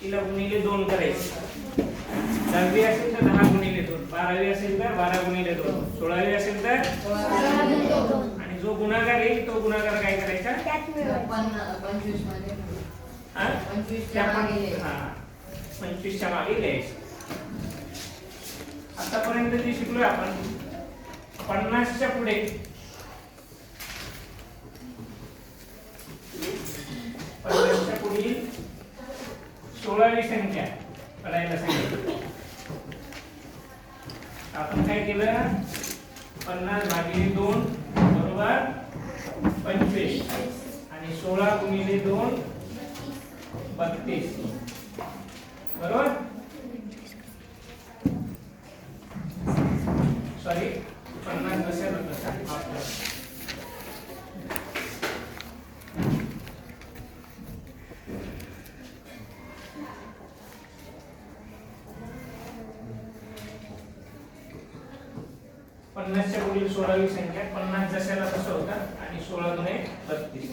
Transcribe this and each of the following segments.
तिला गुणिले 2 करायचे. 10वी असेल तर 10 गुणिले 2, 12वी असेल तर 12 गुणिले 2, 16वी असेल तर 16 गुणिले 2. आणि जो गुणाकार येईल तो गुणाकार काय करायचा? त्यात मिळवायचा. 25 मध्ये हा 25 च्या मागे हा 25 च्या मागे लिहायचं. आतापर्यंत जे शिकलोय आपण 50 च्या पुढे 50 च्या पुढील 16वी संख्या काढायला सांगितली. आपण काय केलं? 50 भागिले 2 बरोबर 25 आणि 16 गुणिले 2 32 बरोबर. सॉरी 50 बसेल होतं. च्या पुढील 16वी संख्या 50 जशाला तसं होता आणि 16 गुणे 32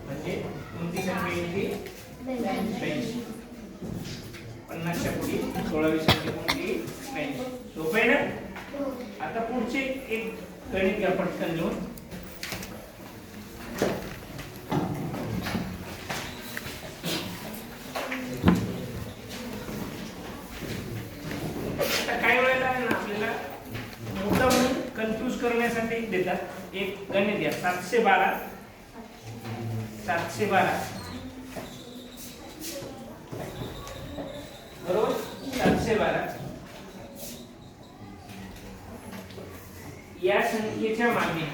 म्हणजे कोणती संख्या येईल ती? 82. 50 च्या पुढील 16वी संख्या कोणती? 82. सोपं आहे ना? आता पुढचे एक गणित घ्या पटकन लिहून. काय वेळेला ना आपल्याला कन्फ्यूज करण्यासाठी देतात एक गणित घ्या. 712 बरोबर. 712 या संख्येच्या मागे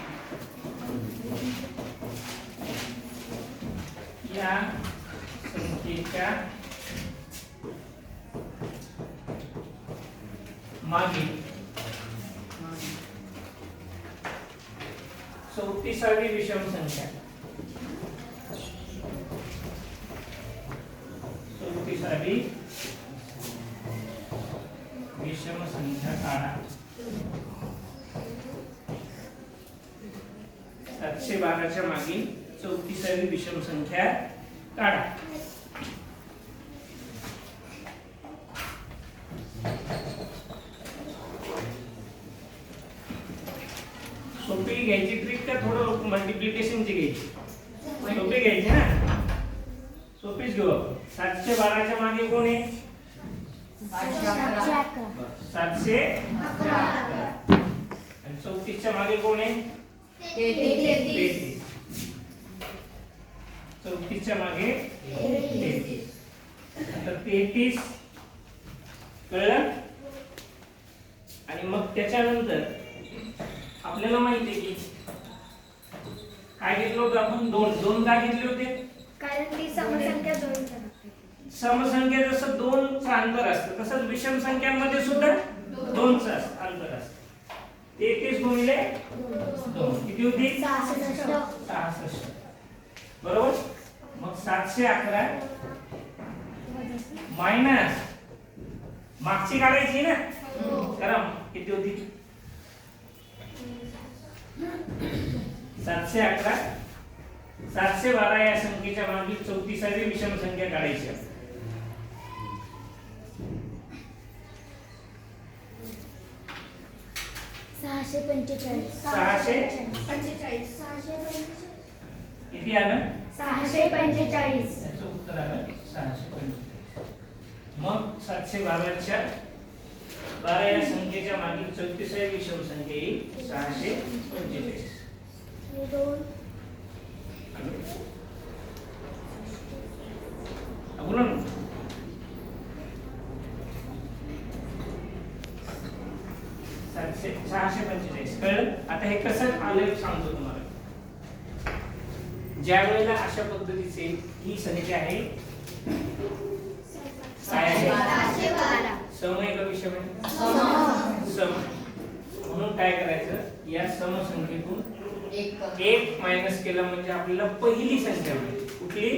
मागे 34वी विषम संख्या. 34वी विषम संख्या काढा. 712 च्या मागील 34वी विषम संख्या काढा. सोपी घ्यायची ट्रिक का थोडं मल्टिप्लिकेशनची घ्यायची? सोपी घ्यायची ना. सोपीच घेऊ. 712 च्या मागे कोण आहे? 711. आणि 34 च्या मागे कोण आहे? 33. 34 च्या मागे 33. आता 33 कळलं. आणि मग त्याच्यानंतर आपल्याला माहिती आहे की काय घेतलं होतं आपण? दोन का घेतले होते? कारण ती समसंख्या 2 समसंख्या जसं 2 चं अंतर असतं तसंच विषम संख्यांमध्ये सुद्धा 2 चं अंतर असतं. 33 गुणिले 2 किती होती? 66 बरोबर. मग 711 मायनस मागची काढायची ना. करा किती होती? 711. 712 या संख्येच्या मागील 34वी विषम संख्या काढायची. 645. किती आलं? 645. याचं उत्तर आलं 645. मग 712 च्या 12 या संख्येच्या मागील 34वी विषम संख्या येईल 645. बोला ना. 645 कळलं. आता हे कसं आलं सांगतो तुम्हाला. ज्या वेळेला अशा पद्धतीचे ही संख्या आहे काय आहे? 612. सम आहे का विषम आहे? सम. म्हणून काय करायचं? या समसंख्येतून 1 मायनस केलं म्हणजे आपल्याला पहिली संख्या मिळते. कुठली?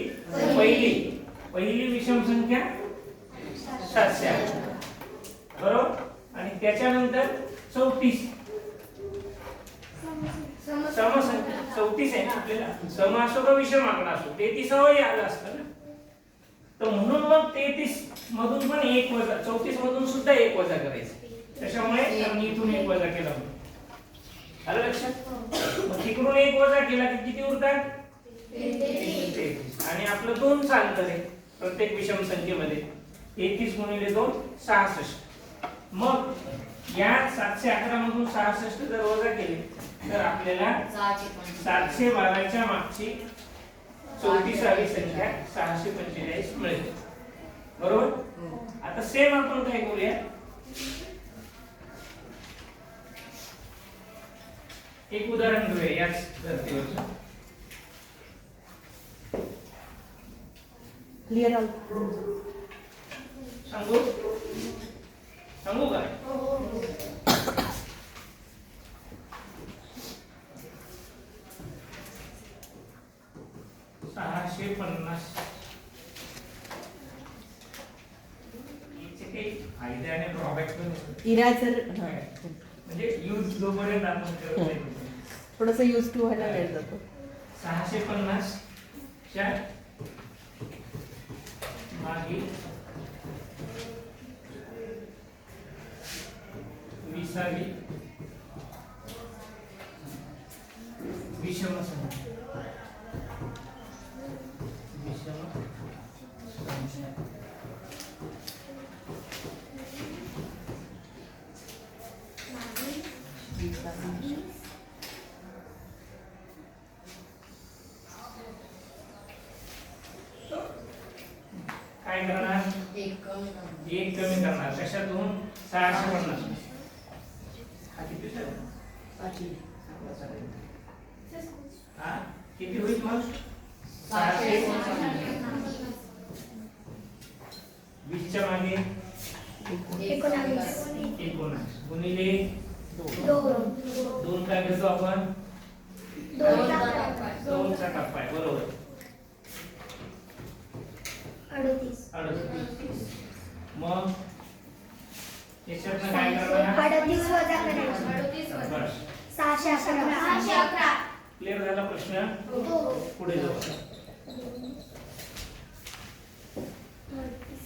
पहिली विषम संख्या 711 बरोबर. आणि त्याच्यानंतर 34 समसंख्या 34 आहे ना आपल्याला. सम असो का विषम आकडा असो 33 आलं असतं ना. तर म्हणून मग 33 मधून पण 1 वजा, 34 मधून सुद्धा 1 वजा करायचं. त्याच्यामुळे आम्ही इथून 1 वजा केला म्हणून. आलं लक्षात? मग तिकडून 1 वजा केला की किती उरतात? 33. आणि आपलं 2 चं अंतर आहे प्रत्येक विषम संख्येमध्ये. 33 गुणिले 2 66. मग या 711 मधून 66 जर वजा केले तर आपल्याला 712 च्या मागची 34वी संख्या 645 मिळेल. बरोबर? आता सेम आपण काय करूया, एक उदाहरण घेऊया याच धर्तीवरचं. क्लियर सांगू सांगू का? 650 याचे काही फायदे आणि ड्रॉबॅक पण आहेत. इराजर म्हणजे यूज जोपर्यंत आपण करत नाही थोडस यूज टू व्हायला वेळ जातो. 650 च्या मागे 20वी विषम संख्या. काय करणार? एक कमी करणार. कशातून? 650. हा किती झाला? हा किती होईल मग? 20 च्या मागे 19 गुणिले 2 काय घेतो आपण? 2 चा टप्पा आहे. बरोबर. 38. मग याच्यातनं काय करणार? 38 वजा करायचं. बस. 611. क्लिअर झाला प्रश्न? पुढे जाऊ.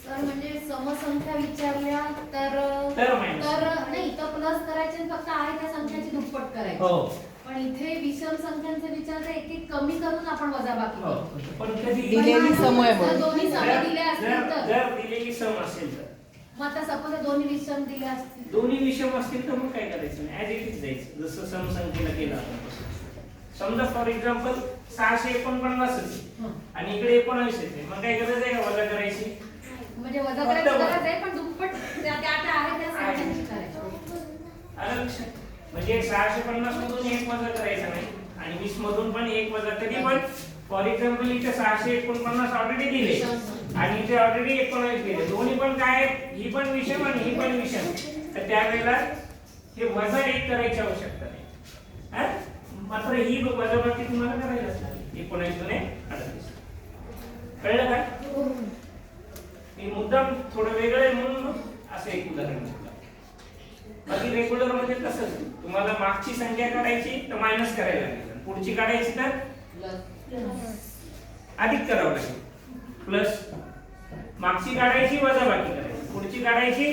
सर म्हणजे समसंख्या विचारल्या तर मायनस. नाही तर प्लस करायचे आणि फक्त आहे त्या संख्याची दुप्पट करायची. हो. पण इथे विषम संख्यांचे विचारते एक एक कमी करून आपण वजाबाकी हो. करतो. पण कधी दिलेली समय जर दोन्ही सम दिले असतील तर जर दिलेली सम असेल तर, मग आता सपोज दोन्ही विषम दिले असतील दोन्ही विषम असतील तर मग काय करायचं नाही, ऍज इट इज जायचं जसं सम संख्येला केलं आपण तसं. समजा फॉर एक्झाम्पल 649 आणि इकडे 19 येते, मग काय करायचं आहे का वजा करायची? म्हणजे वजा करायची गरज आहे पण दुप्पट त्या आता आहे त्या संख्यांची करायची. आलं लक्षात? म्हणजे 650 मधून 1 वजा करायचं नाही आणि 20 मधून पण 1 वजा. कधी पण फॉर एक्झाम्पल इथे 649 ऑलरेडी दिले आणि इथे ऑलरेडी 19 दिले, दोन्ही पण काय आहेत? ही पण विषम आणि ही पण विषम. तर त्यावेळेला हे वजा 1 करायची आवश्यकता नाही. हा? मात्र ही वजाबाकी तुम्हाला करायलाच लागेल. 19 गुणे 38. कळलं का? मी मुद्दाम थोडं वेगळं आहे म्हणून असं एक उदाहरण घेतलं. बाकी रेग्युलर मध्ये कसं तुम्हाला मागची संख्या काढायची तर मायनस करायला लागेल, पुढची काढायची तर अधिक करावं लागेल. प्लस मागची काढायची वजाबाकी करायची, पुढची काढायची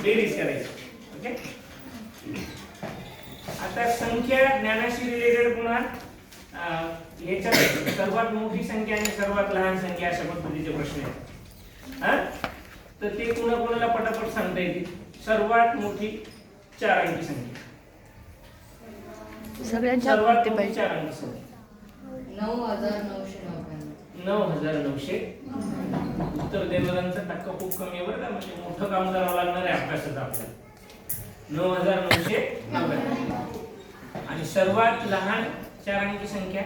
बेरीज करायची. ओके. आता संख्या ज्ञानाशी रिलेटेड पुन्हा ह्याच्यात सर्वात मोठी संख्या आणि सर्वात लहान संख्या अशा पद्धतीचे प्रश्न आहेत. हा? तर ते कोणाला पटापट सांगता येतील. सर्वात मोठी 4 अंकी संख्या, सर्वात मोठी 4 अंकी संख्या 9,900. उत्तर देणाऱ्यांचा टक्का खूप कमी आहे बरं का, म्हणजे मोठं काम करावं लागणार आहे अभ्यासात आपल्याला. 9,999. आणि सर्वात लहान 4 अंकी संख्या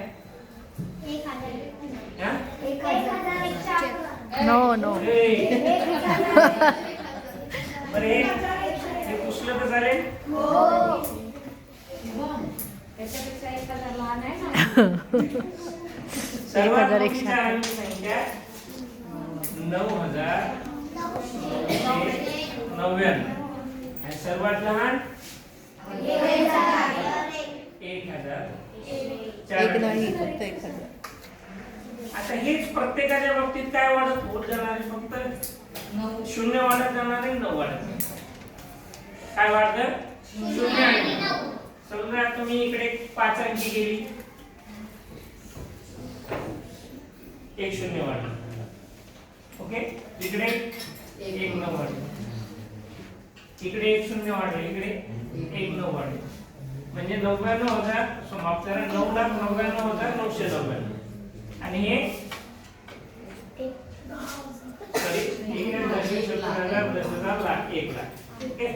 1000. नो बरे हे पुसलं तर चालेल. त्याच्यापेक्षा 1000 लहान आहे ना. सर्वात मोठी 4 अंकी संख्या 9,999 आणि सर्वात लहान 1,000. एक नाही फक्त 1000. आता हेच प्रत्येकाच्या बाबतीत काय वाढत पुढे जाणारे फक्त 0 वाढत जाणारे 9 वाढत जाणारे. काय वाढतं 0 आणि 9. समजा तुम्ही इकडे 5 अंकी गेली, एक 0 वाढलं. ओके, इकडे एक 9 वाढलं, इकडे एक 0 वाढलं, इकडे एक 9 वाढलं. म्हणजे 99,000 समाप्त करा 9,99,999. आणि हे सॉरी 1,70,000 10,000 लाख 1 लाख. ओके,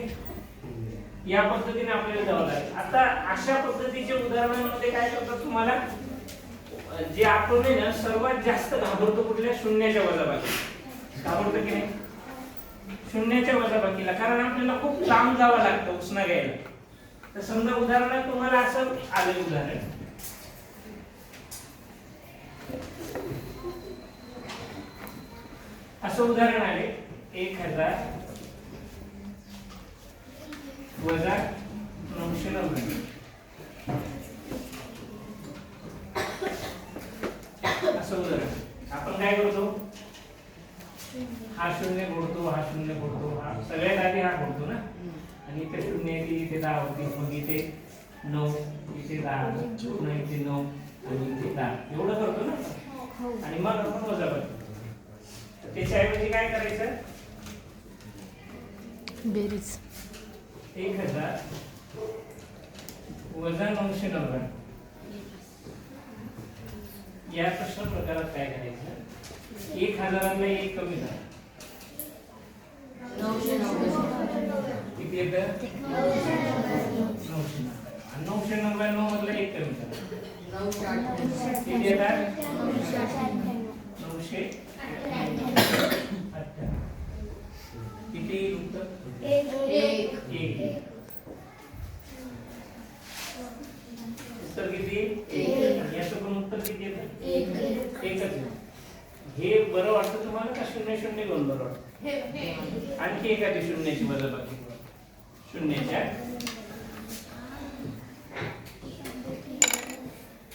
या पद्धतीने आपल्याला जावं लागेल. आता अशा पद्धतीचे उदाहरणांमध्ये काय करतात तुम्हाला, जे आपण आहे ना सर्वात जास्त घाबरतो कुठल्या शून्याच्या वजाबाकी. घाबरतो की नाही शून्याच्या वजाबाकीला, कारण आपल्याला खूप लांब जावं लागतं उसना घ्यायला. तर समजा उदाहरणार्थ तुम्हाला असं आलं उदाहरण, असं उदाहरण आले 1,000 वजा 990. असं उदाहरण आपण काय करतो, हा 0 जोडतो, हा 0 जोडतो, हा सगळ्यात आधी हा जोडतो ना. आणि इथे 0 येते, इथे 10 होती, मग इथे 9, इथे 10, पुन्हा इथे 9 आणि इथे 10, एवढं करतो ना. आणि मग आपण वजा करतो. त्याच्याऐवजी काय करायचं, बेरीज 1,000 वजा 990. या प्रश्न प्रकारात काय करायचं, 1,000 एक कमी झाला, किती येतं 990. आणि 999 मधलं एक कमी झाला, किती येतात 998. किती येईल उत्तर 1. उत्तर किती 1. याचं पण उत्तर किती येतं 1च. हे बरं वाटतं तुम्हाला का 0 घेऊन बरं वाटतं? आणखी एखादी शून्याची वजाबाकी, शून्याच्या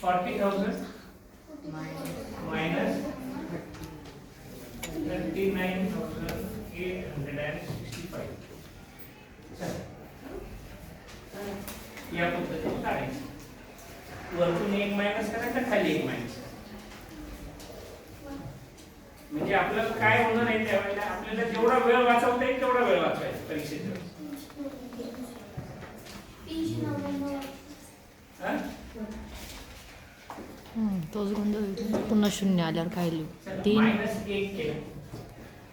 40,000 मायनस 39,865. या पद्धतीने काढायचं, वरतून एक मायनस करायचं, खाली एक मायनस. म्हणजे आपल्याला काय होणार आहे त्यावेळेला, आपल्याला जेवढा वेळ वाचवता येईल तेवढा वेळ वाचवायचा परीक्षेच्या वेळेस. तोच गोंधळ. पुन्हा 0 आल्यावर काय लिहू, 3 मायनस 1 केलं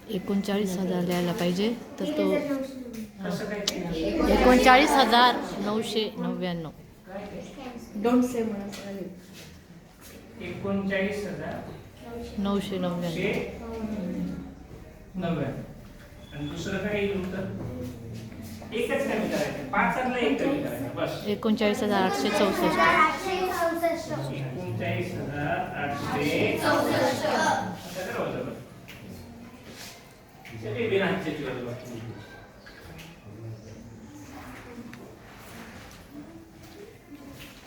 39,000 लिहायला पाहिजे, तर तो कसं काय केलं? 39,999. डोंट से म्हणा 999. 39,990. आणि दुसरं काय येईल उत्तर, एकच कमी करायचं, 5 एक कमी करायचं बस. 39,864. 39,864. चलिए बिना हिचकी वाली बात.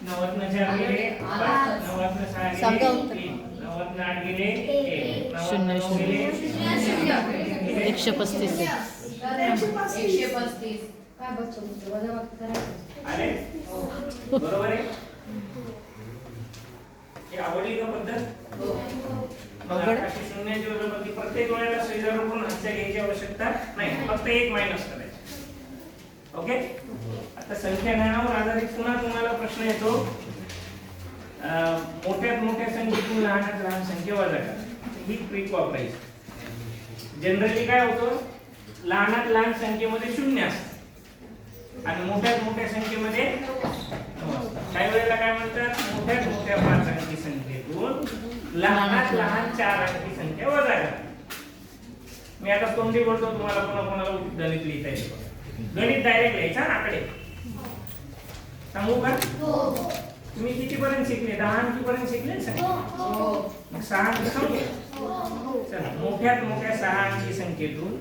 90 ने 4 गेले 90 ने 6 सांगा गेले उत्तर. 90 ने 8 गेले 1, 90 ने 9 शून्य, गेले 135. 135. काय बच्चो वजाबाकी करायचं. आले बरोबर आहे. हे आवडली का पद्धत? मग अशी शून्याची वजाबाकी प्रत्येक वेळेला शेजारून हातच्या घ्यायची आवश्यकता नाही, फक्त एक मायनस करायचं. ओके, आता संख्या ज्ञानावर आधारित पुन्हा तुम्हाला प्रश्न येतो, मोठ्यात मोठ्या संख्येतून लहानात लहान संख्या वजा करा. ही ट्रिक वापरायची. जनरली काय होतं, लहानात लहान संख्येमध्ये 0 असतं आणि मोठ्यात मोठ्या संख्येमध्ये 9 असतं. काही वेळेला काय म्हणतात, मोठ्यात मोठ्या 5 अंकी संख्येतून लहानात लहान 4 अंकी संख्या वजा करा. मी आता तोंडी बोलतो, तुम्हाला कोणाला गणित लिहिता येईल. गणित डायरेक्ट लिहायचा आकडे. सांगू का? तुम्ही कितीपर्यंत शिकले? 10 अंकीपर्यंत शिकले ना? मग 6 अंकी सांगू. चला, मोठ्यात मोठ्या 6 अंकी संख्येतून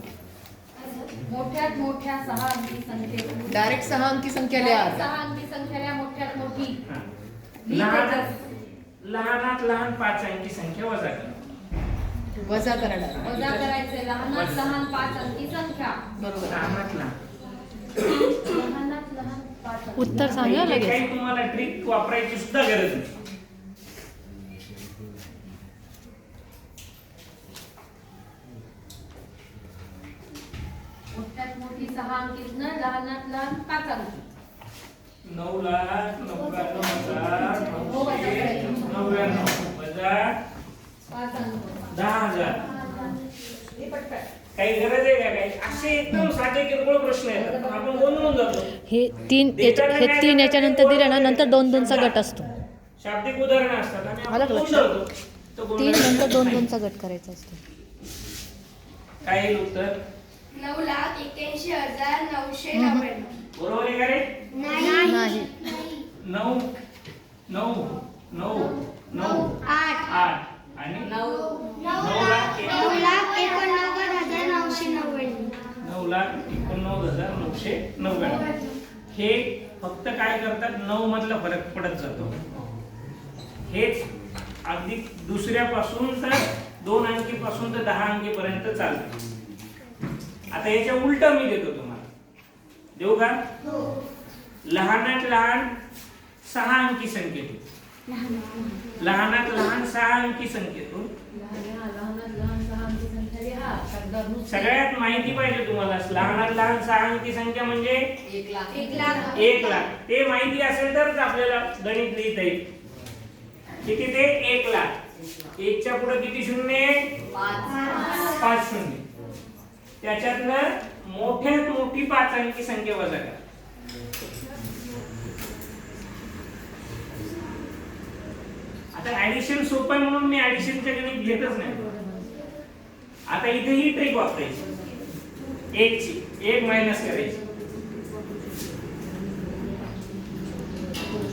मोठ्यात मोठ्या 6 अंकी संख्येतून डायरेक्ट 6 अंकी संख्या लिहा. 6 अंकी संख्या मोठ्यात मोठी. हा. लहानात लहान 5 अंकी संख्या वजा करा. वजा करणार. वजा करायचे लहानात लहान 5 अंकी संख्या. बरोबर. लहानात लहान. लहानात लहान 5 अंकी. उत्तर सांगा इथे लगेच. काही तुम्हाला ट्रिक वापरायची सुद्धा गरज नाही. मोठ्यात मोठी 6 अंकीत न लहानात लहान 5 अंकी. 9,99,999 वजा 5 अंक. 10,000. काही गरज आहे का? काही असे एकदम साधे किरकोळ प्रश्न आहेत पण आपण गोंधळून जातो. हे तीन याच्यानंतर दिलं ना, नंतर 2-2चा गट असतो. शाब्दिक उदाहरणं असतात आणि आलं आपण का लक्षात? गोंधळतो. तो 3 गोंधळ नंतर नाही. 2-2चा गट करायचा असतो. काय येईल उत्तर? 9,81,999. बरोबर आहे का रे? नाही. 9 9 9 9 8. 8 आणि 9,89,999. 9,89,999. हे फक्त काय करतात, 9 मधला फरक पडत जातो. हेच अगदी दुसऱ्यापासून तर 2 अंकीपासून तर 10 अंकीपर्यंत चालतं. आता याच्या उलट मी देतो तुम्हाला. देऊ का? लहानात लहान 6 अंकी संख्येतून लहानात लहान 6 अंकी संख्येतून लहानात लहान 6 अंकी संख्या लिहा. शब्दात नुसते सगळ्यात माहिती पाहिजे तुम्हाला. लहानात लहान 6 अंकी संख्या म्हणजे 1 लाख. 1,00,000. ते माहिती असेल तरच आपल्याला गणित लिहिता येईल. किती ते? 1,00,000. 1 च्या पुढे किती शून्य? 5 शून्य. त्याच्यातनं मोठ्यात मोठी 5 अंकी संख्या वजा करा. आता ऍडिशन सोपं आहे म्हणून मी ऍडिशनचे गणित घेतच नाही. आता इथे ही ट्रिक वापरायची. 1 ची 1 मायनस करायची.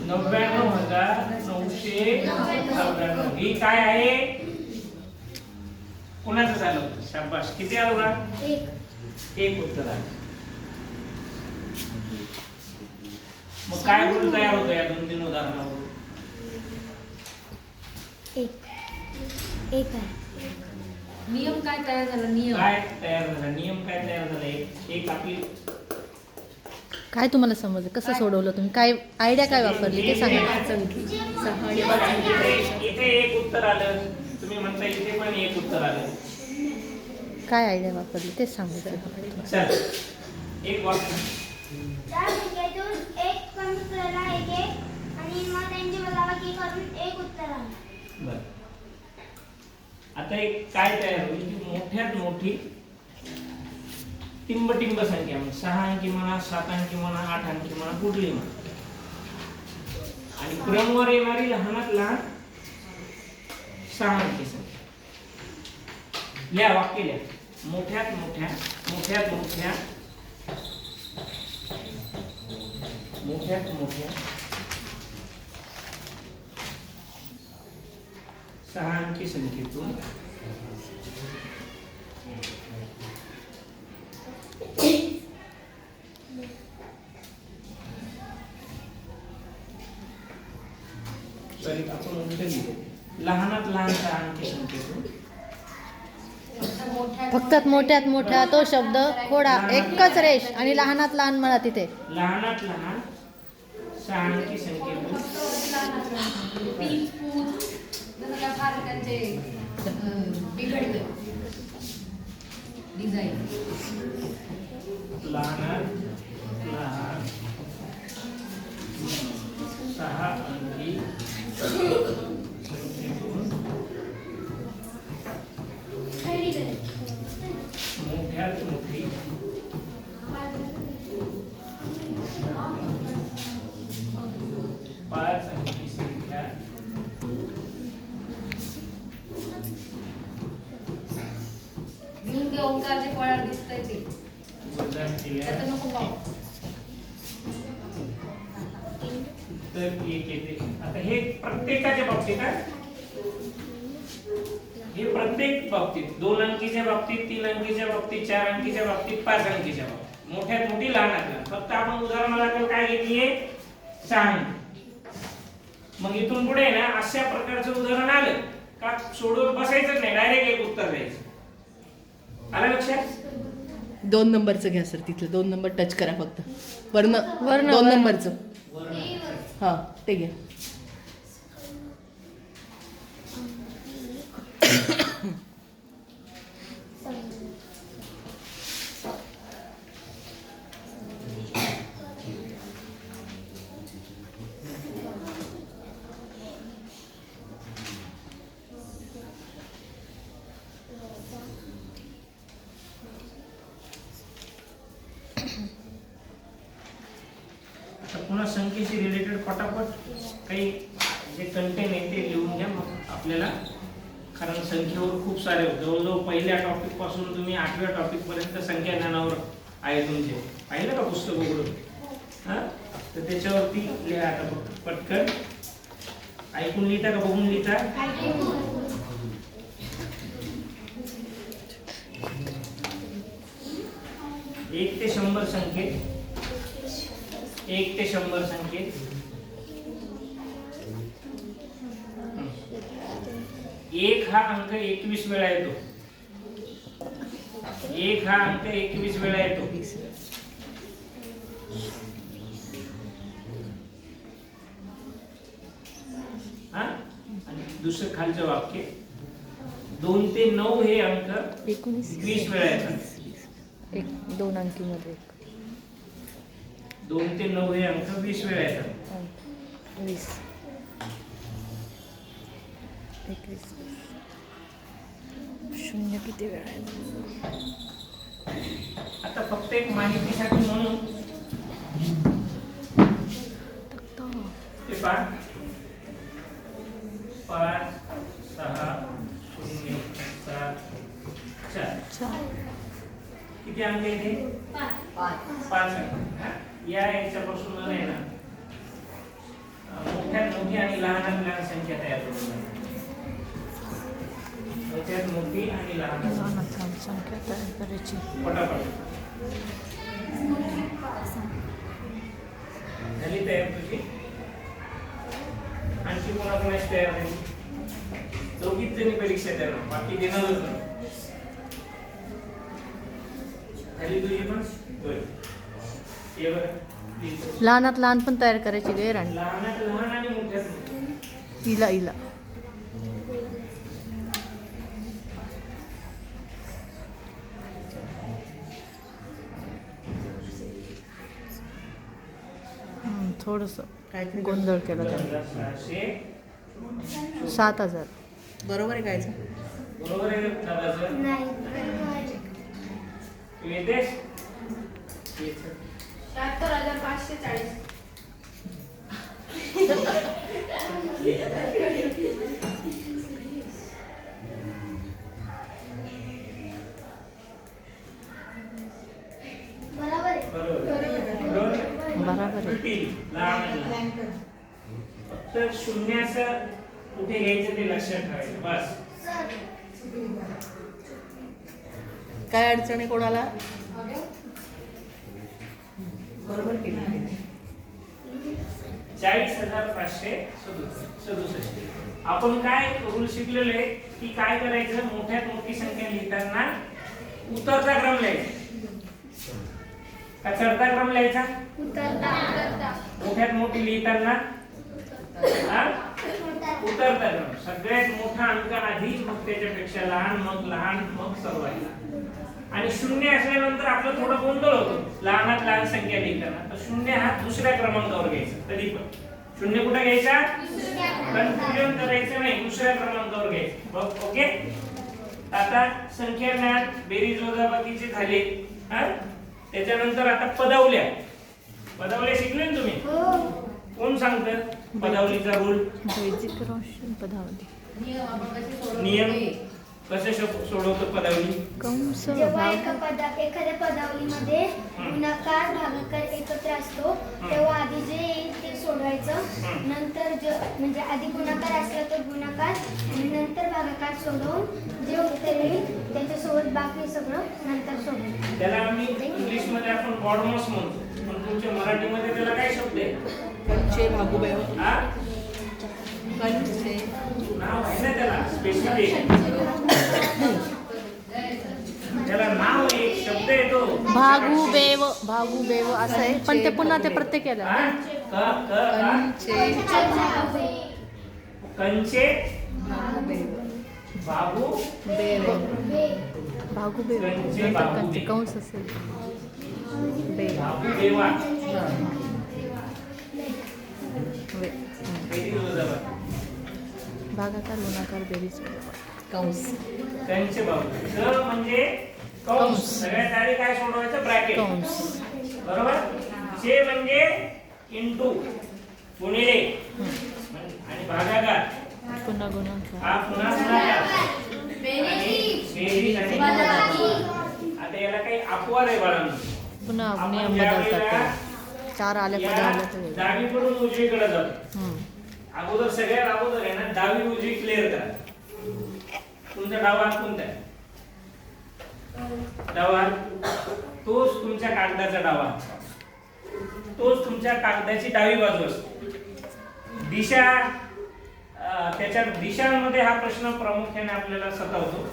99,999. ही काय आहे? कोणाचं झालं होतं? शाबास. किती आलं बघा? 1 उत्तर आलं. मग काय बोल तयार होतं या 2-3 उदाहरणावरून? नियम काय तयार झाला? नियम काय तयार झाला? नियम काय तयार झाला? एक आपली काय तुम्हाला समजलं? कसं सोडवलं तुम्ही? काय आयडिया काय वापरली ते सांगा. इथे एक उत्तर आलं. तुम्ही म्हणता इथे पण एक उत्तर आलं. काय आयडिया वापरली तेच सांगायचं. चल एक वाक्य. त्या संख्येतून एक कमी करा, एक आणि मग त्यांची वजाबाकी करून एक उत्तर आलं. बर. आता एक काय तयार होईल की मोठ्यात मोठी टिंब संख्या म्हणजे 6 अंकी म्हणा, 7 अंकी म्हणा, 8 अंकी म्हणा, कुठली म्हणा, आणि क्रमवर येणारी लहानात लहान 6 अंकी संख्या. लिहा, वाक्य लिहा. मोठ्यात मोठ्या 6 अंकी संख्येतून आपण उलट लिहितो. लहानात लहान 6 अंकी संख्येतून फक्त मोठ्यात मोठ्या तो शब्द खोडा, एकच रेष आणि लहानात लहान म्हणा तिथे. लहानात लहान 6 अंकी संख्येतून पीच पूल जसं काय फार त्यांचे बिघडले डिझाईन. लहानात लहान 6 अंकी संख्येतून मोठ्यात मोठी 5 अंकी संख्या भिंग ओंकारचे पळार दिसतंय ते वजा केल्या त्याचं नको पाहू. तर एक येते. आता हे प्रत्येकाच्या बाबतीत आहे. हे प्रत्येक बाबतीत 2 अंकीच्या बाबतीत, 3 अंकीच्या बाबतीत, 4 अंकीच्या बाबतीत, 5 अंकीच्या बाबतीत, मोठ्यात मोठी लहानात लहान. फक्त आपण उदाहरणाला काय घेतलीये? 6 अंकी. मग इथून पुढे ना अशा प्रकारचं उदाहरण आलं का सोडून बसायचं नाही, डायरेक्ट एक उत्तर द्यायचं. आलं लक्षात? 2 नंबरचं घ्या सर, तिथलं 2 नंबर टच करा फक्त. वर्ण वर्ण, 2 वर्ण. नंबरचं. हां ते घ्या. आता पुन्हा संख्येशी रिलेटेड पटापट काही जे कंटेंट आहे ते लिहून घ्या. मग आपल्याला, कारण संख्येवर खूप सारे जवळजवळ पहिल्या टॉपिक पासून तुम्ही 8व्या टॉपिक पर्यंत संख्या ज्ञानावर आहे तुमचे. पाहिलं का पुस्तक उघडून? हा, तर त्याच्यावरती लिहा आता पटकन. ऐकून लिहिता का बघून लिहिता? 1 ते 100 संख्येत, 1 ते 100 संख्येत 1 हा अंक 21 वेळा येतो. 1 हा अंक 21 वेळा येतो. हा, आणि दुसरं खालचं वाक्य 2 ते 9 हे अंक 19 20 वेळा येतात. 2 अंकीमध्ये 2 ते 9 हे अंक 20 वेळा येतात. 20 21 शून्य किती वेळा आहे? आता फक्त एक माहितीसाठी म्हणून ते 5 6 0 7 4 किती अंक येते? 5 अंक. हा? या याच्यापासून नाही ना मोठ्यात मोठी आणि लहानात लहान संख्या तयार होते. मोठ्यात मोठी आणि लहानात संख्या तयार करायची. पटापट झाली तयार तुझी? आणखी कोणाकोणाची तयार झाली? दोघीच जणी परीक्षा द्यायला, बाकी देणारच नाही. झाली तुझी पण? होय. ये बरं. लहानात लहान पण तयार करायची गैर आणि लहानात लहान आणि मोठ्यात मोठी. इला इला थोडस काय ते? गोंधळ केला त्याने. 600. 7000 बरोबर आहे कायचं? बरोबर आहे का दादाचं? नाही. तू येतेस? 77540. बरोबर आहे. बरोबर आहे. फक्त शून्याचं कुठे घ्यायचं ते लक्षात ठेवायचं बस. काय अडचण आहे कोणाला? बरोबर केलं. 40,567. आपण काय रूल शिकलेलो आहे की काय करायचं? मोठ्यात मोठी संख्या लिहिताना उतरता क्रम लिहायचा का चढता क्रम लिहायचा? मोठ्यात मोठी लिहिताना उतरता क्रम. सगळ्यात मोठा अंक आधी, मग त्याच्यापेक्षा लहान, मग लहान, मग सर्वात लहान. आणि शून्य असल्यानंतर आपलं थोडं गोंधळ होतो लहानात लहान संख्या लिहिताना. तर शून्य हा दुसऱ्या क्रमांकावर घ्यायचा. कधी पण शून्य कुठे घ्यायचा? कन्फ्युजन करायचं नाही, दुसऱ्या क्रमांकावर घ्यायचं. बघ ओके. आता संख्या ज्ञान बेरीज वजाबाकीचे झाले. त्याच्यानंतर आता पदावल्या. पदावल्या शिकले ना तुम्ही? कोण सांगतं पदावलीचा रूल? बेसिक रोशन पदावली. नियम कसे सोडवतो पदावली? कंस जेव्हा भाग एखाद्या पदावलीमध्ये गुणाकार भागाकार एकत्र असतो तेव्हा आधी जे येईल ते सोडवायचं. नंतर म्हणजे आधी गुणाकार असला तर गुणाकार आणि नंतर भागाकार सोडवून जे उत्तर येईल त्याच्यासोबत बाकी सगळं नंतर सोडवायचं. त्याला आम्ही इंग्लिश मध्ये आपण बॉडमॉस म्हणतो, पण तुमच्या मराठीमध्ये त्याला काय शब्द आहे? चे भागूबाई. कंचे नाव आहे ना त्याला स्पेशल त्याला नाव आहे, एक शब्द येतो भागू बेव असं आहे, पण ते पुन्हा ते प्रत्येक याला हा? कंचे कंचे भागबेव बाबू बेव भागू बेव कंचे, नंतर भागू कंचे बेव. कंस असेल बेव बाबू देवा वे किती दिवस झाला? भागाकार गुणाकार बेरीज कंस कंचे बाबू क म्हणजे कंस. सगळ्यात आधी काय सोडवायचं? ब्रॅकेट. कंस बरोबर. चे म्हणजे इंटू गुणिले आणि भागाकार. पुन्हा गुणाकार हा पुन्हा गुणाकार. बेरीज आणि आता याला काही अपवाद आहे बाळांनो. पुन्हा आपण नियम ज्या बदलतात वेळेला ते. चार आल्या या पदावल्या तर वेगळं. डावीकडून उजवीकडे जातो. अगोदर सगळ्यात अगोदर आहे ना डावी उजवी क्लिअर करा. तुमचा डावा हात कोणता आहे? डावा हात. तोच तुमच्या कागदाचा डावा हात. तोच तुमच्या कागदाची डावी बाजू असते. दिशा त्याच्या दिशांमध्ये हा प्रश्न प्रामुख्याने आपल्याला सतावतो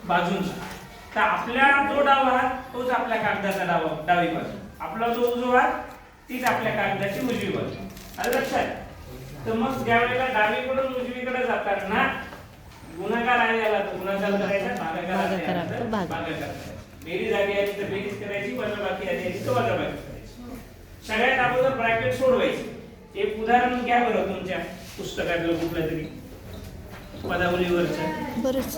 बाजूंचा. तर आपला जो डावा हात तोच आपल्या कागदाचा डावी बाजू. आपला जो उजवा हात तीच आपल्या कागदाची उजवी बाजू. आलं लक्षात? तर मग ज्या वेळेला डावीकडून उजवीकडे जाताना गुणाकार आहे याला तर गुणाकार करायचा, भागाकार आला तर भागाकार करायचा. बेरीज आली आली तर बेरीज करायची, वजाबाकी आली आली तर वजाबाकी करायची. सगळ्यात अगोदर ब्रॅकेट सोडवायचे. एक उदाहरण घ्या बरं तुमच्या पुस्तकातलं कुठलं तरी पदावलीवरचं. बरेच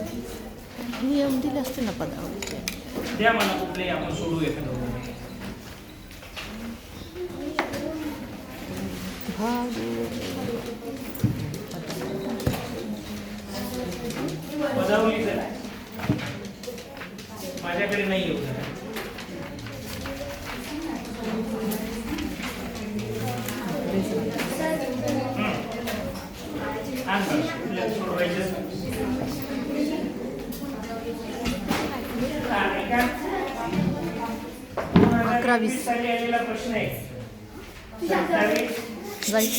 नियम दिले असते ना पदावलीचे. द्या मला कुठलेही आपण सोडू एखादं. पदावलीचं माझ्याकडे नाही होत. सोडवायचं. साली आलेला प्रश्न आहे. 27 जाईल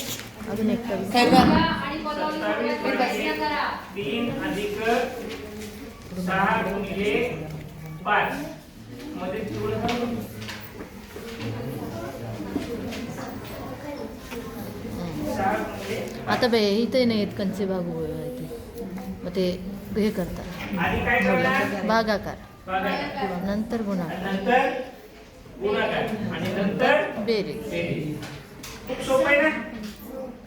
अजून एक कवी. आणि पदावली प्रश्न करा. 3 अधिक 6 गुणिले 5 मध्ये थोडं आता बे इथे नाही येत कंचे भागू मग ते हे करतात आधी काय करणार? भागाकार भागाकार. नंतर गुणाकार नंतर गुणाकार आणि नंतर बेरीज. बेरीज. खूप सोपं आहे ना.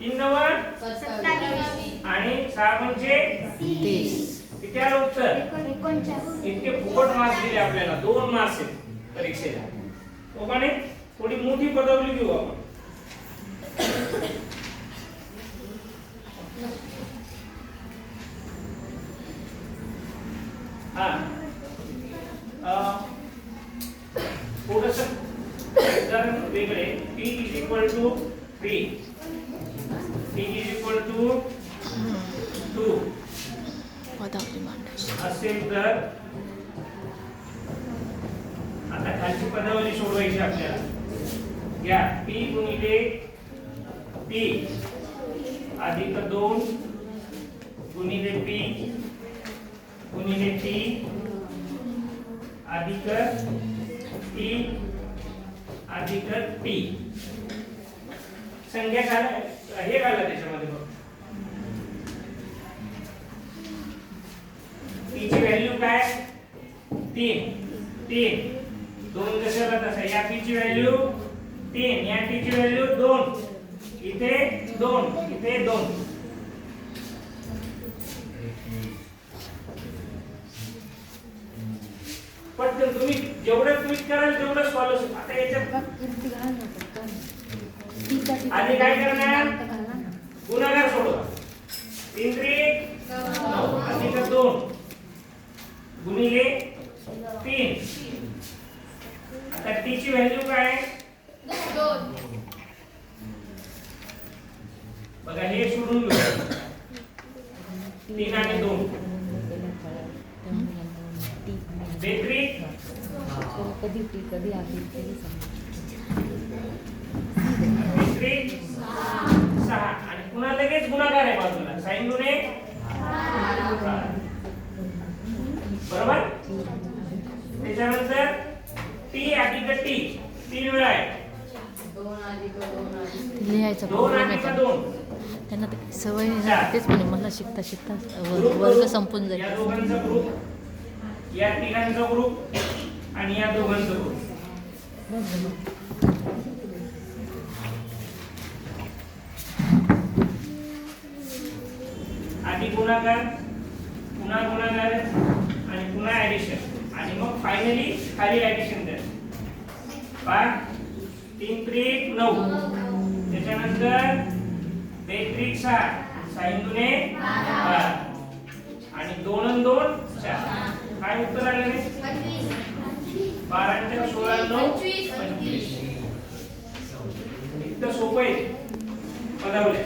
3 नव्वद आणि 6 म्हणजे 30. किती आलं उत्तर? 49. इतके फुकट मार्क्स दिले आपल्याला. 2 मार्क्स आहेत परीक्षेला. ओकाने थोडी मोठी पदावली घेऊ आपण. थोडस उदाहरण वेगळे. T is equal to 3, T is equal to 2 पदावली मांडायची. असेल तर आता खालची पदावली सोडवायची आपल्याला. घ्या P गुणिले P अधिक 2 गुणिले P गुणिले T अधिक T अधिक T. संख्या हे घाला त्याच्यामध्ये बघ. T ची व्हॅल्यू काय? 3. 2 कशाला तसा. या P ची व्हॅल्यू 3, या T ची व्हॅल्यू 2. इथे 2, इथे 2. पटकन तुम्ही जेवढं क्विक कराल तेवढं सॉल्व्ह. आता याच्यात आधी काय करणार? गुणाकार सोडवा. 3 3 9 अधिक 2 गुणिले 3. आता T ची व्हॅल्यू काय? 2. बघा हे सोडून घेऊ. 3 आणि 2 बेत्रिक कधी टी कधी आहे बेत्रिक 6 आणि पुन्हा लगेच गुणाकार आहे बाजूला साइन गुणे बरोबर. त्याच्यानंतर टी अधिक टी 3 वेळा आहे. लिहायचं 2 प्रॉब्लेम अधिक येतो 2 त्यांना ते सवय नाही. तेच म्हणे मला शिकता शिकता वर्ग संपून जाईल. या दोघांचा ग्रुप, या तिघांचा ग्रुप आणि या दोघांचा ग्रुप. आधी गुणाकार, पुन्हा गुणाकार आणि पुन्हा ऍडिशन आणि मग फायनली खाली ऍडिशन द्या. 3 त्रिक 9 त्याच्यानंतर 2 त्रिक 6 साइन गुणे 12 आणि 2 आणि 2 4. काय उत्तर आलं रे? 12 आणि 16 9 25. इतकं सोपं आहे पदावल्या.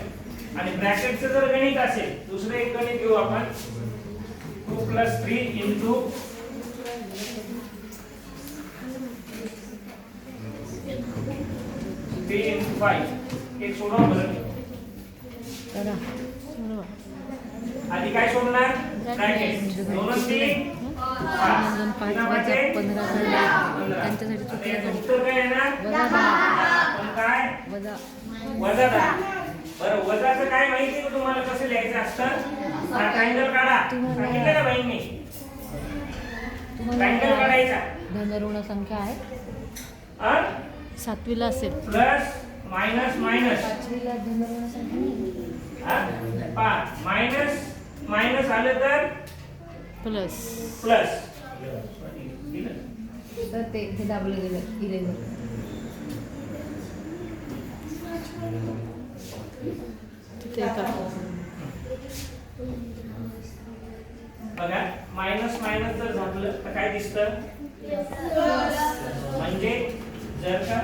आणि ब्रॅकेटचं जर गणित असेल दुसरं एक गणित घेऊ आपण 2 + 3 * 3 * 5 एक सोडवा बरं. करा. बरोबर. आधी काय सोडणार? ब्रॅकेट 2 आणि 3 दोन 5 वजा 15 झाले. त्यांच्यासाठी चुकलं गणित. उत्तर काय येणार? वजा 10. पण काय? वजा वजा 10. बरं वजाचं काय माहिती आहे तुम्हाला कसं लिहायचं असतं? हा ट्रायंगल काढा. सांगितलं का बाईंनी? ट्रायंगल काढायचा. धन ऋण संख्या आहे. हा? 7वीला असेल. Plus minus minus. 5वीला धन ऋण संख्या नाही. हा? मायनस मायनस आलं तर प्लस. प्लस. तर ते दाबलं गेलं इरेजर. तिथे का बघा मायनस मायनस जर झालं तर काय दिसतं? म्हणजे जर का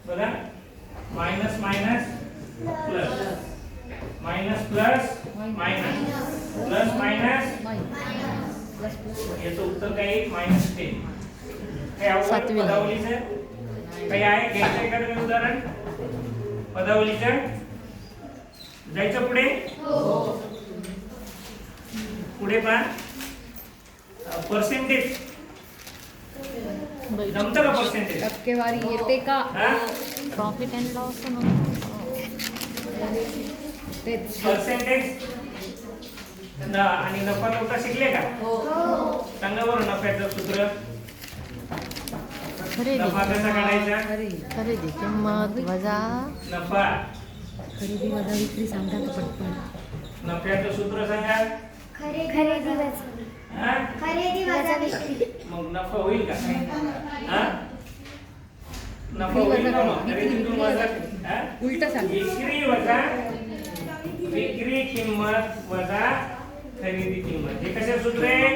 बघा minus minus plus minus plus minus plus minus याचं उत्तर काय येईल? -10. काय आवडतं सातवीला. पदावलीचं काही आहे घ्यायचं एखादं उदाहरण पदावलीचं? जायचं पुढे? पुढे पहा पर्सेंटेज जमतं का पर्सेंटेज? टक्केवारी येते का? हा? प्रॉफिट अँड लॉस तेच. पर्सेंटेज आणि नफा तोटा शिकले का? सांगा बरं नफ्याचं सूत्र. नफा कसा काढायचा? खरेदी किंमत वजा नफा. खरेदी वजा विक्री सांगा तर पटकन. नफ्याचं सूत्र सांगा. खरेदी वजा हा? विक्री. मग नफा होईल का? हा? नफा होईल का मग? खरेदीतून वजा हा? उलट सांग. विक्री किंमत वजा खरेदी किंमत. हे कशा सूत्र आहे?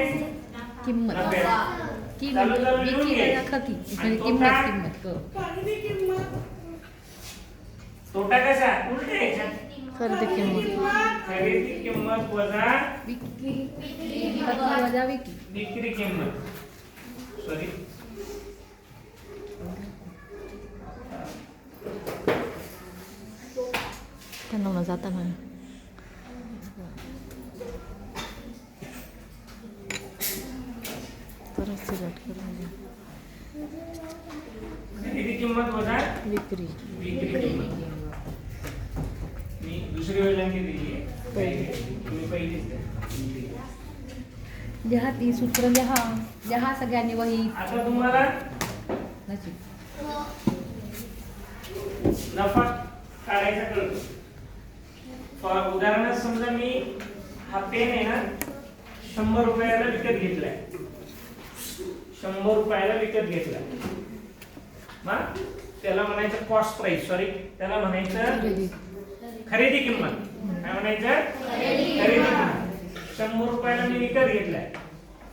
किंमत नफ्याचं. की चालू चालू लिहून विक्री घे. वजा खती आणि म्हणजे तोटा? किंमत. तोटा कसा? उलट यायचा. खरेदी किंमत खरेदी किंमत वजा विक्री खती वजा विक्री. विक्री किंमत. सॉरी त्यांना म्हणा जाताना परत सिलेक्ट करून घ्या. खरेदी किंमत वजा विक्री विक्री किंमत. मी दुसरी वेळेला दिली आहे. तुम्ही पहिलीच द्या. लिहा ती सूत्र लिहा सगळ्यांनी वही. आता तुम्हाला नफा काढायचा कळतो. उदाहरणार्थ समजा मी हा पेन आहे ना 100 रुपयाला विकत घेतलाय. 100 रुपयाला विकत घेतलाय. मग त्याला म्हणायचं कॉस्ट प्राइस. सॉरी त्याला म्हणायचं खरेदी किंमत. काय म्हणायचं? खरेदी किंमत. 100 रुपयाला मी विकत घेतलाय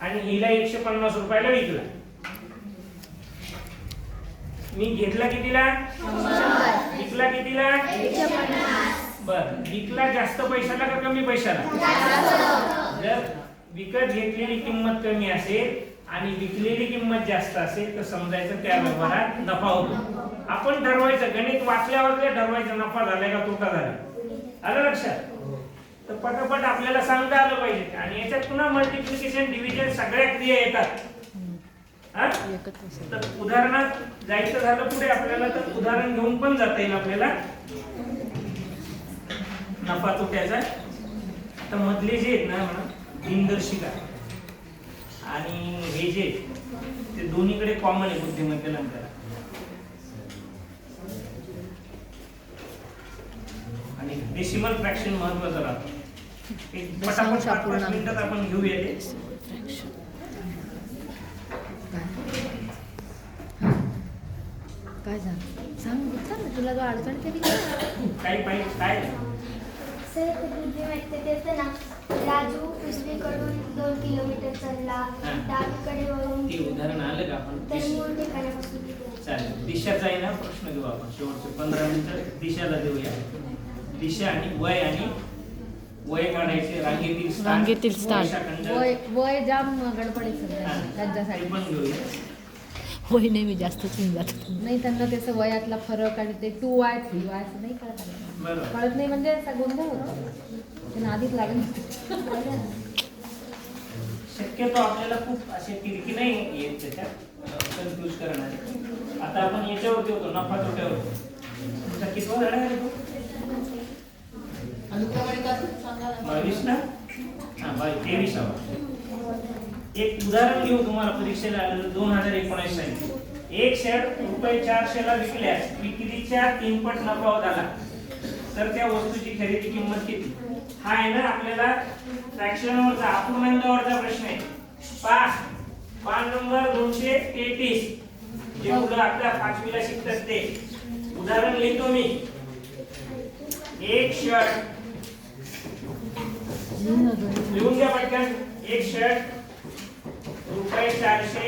आणि हिला 150 रुपयाला विकला. मी घेतला कितीला? विकला कितीला? 150. बर विकला जास्त पैशाला का कमी पैशाला? जर विकत घेतलेली किंमत कमी असेल आणि विकलेली किंमत जास्त असेल तर समजायचं त्या व्यवहारात नफा होतो. आपण ठरवायचं, गणित वाचल्यावर ठरवायचं नफा झालाय का तोटा झाला. आलं लक्षात? तर पटापट आपल्याला सांगता आलं पाहिजे. आणि याच्यात पुन्हा मल्टिप्लिकेशन डिव्हिजन सगळ्या क्रिया येतात. हा? तर उदाहरणात जायचं झालं पुढे आपल्याला तर उदाहरण घेऊन पण जाता येईल आपल्याला नफा तोट्याचा. तर मधले जे आहेत ना म्हणा दिनदर्शिका आणि हे जे ते दोन्हीकडे कॉमन आहे बुद्धिमत्ते नंतर. आणि डेसिमल फ्रॅक्शन महत्वाचं राहतं. पटापट 5 मिनिटात आपण घेऊया ते. काय झालं सांग तुला जो अडचण केली काही पाहिजे काय सर ते बुद्धिमत्तेचं ना राजू उजवीकडून 2 किलोमीटर चालला, डावीकडे वळून ते उदाहरण आलं का आपण तर मूळ ठिकाणापासून किती? चालेल. दिशाचा आहे ना प्रश्न घेऊ आपण शेवटचे 15 मिनिटं दिशाला देऊया. दिशा आणि वय काढायचे, रांगेतील स्थान रेषाखंड. वय जाम गडबडीचं हा, त्यांच्यासाठी ते पण घेऊया. वय नेहमी जास्तच होऊन जातं. नाही त्यांना त्याचं वयातला फरक आणि ते 2y 3y असं नाही कळत आलं. बरोबर. कळत नाही म्हणजे असा गोंधळ होतो. त्यांना आधीच लागेल. शक्यतो आपल्याला खूप असे तिरकी नाही येत त्याच्यात कन्फ्यूज करणारे. आता आपण याच्यावरती होतो नफा तोट्यावर. तुमचा कितवा धडा आहे तो? 22 ना? हा 23वा. एक उदाहरण घेऊ तुम्हाला परीक्षेला आलेलं 2019 साली. एक शेअर ₹400 ला विकल्यास विक्रीच्या 3 पट नफा झाला तर त्या वस्तूची खरेदी किंमत किती? हा आहे ना आपल्याला फ्रॅक्शनवरचा अपूर्णांकावरचा प्रश्न आहे. पान नंबर 233. जे मुलं आपल्या 5वीला शिकतात ते उदाहरण लिहितो मी. एक शर्ट लिहून घ्या पटकन. एक शर्ट ₹400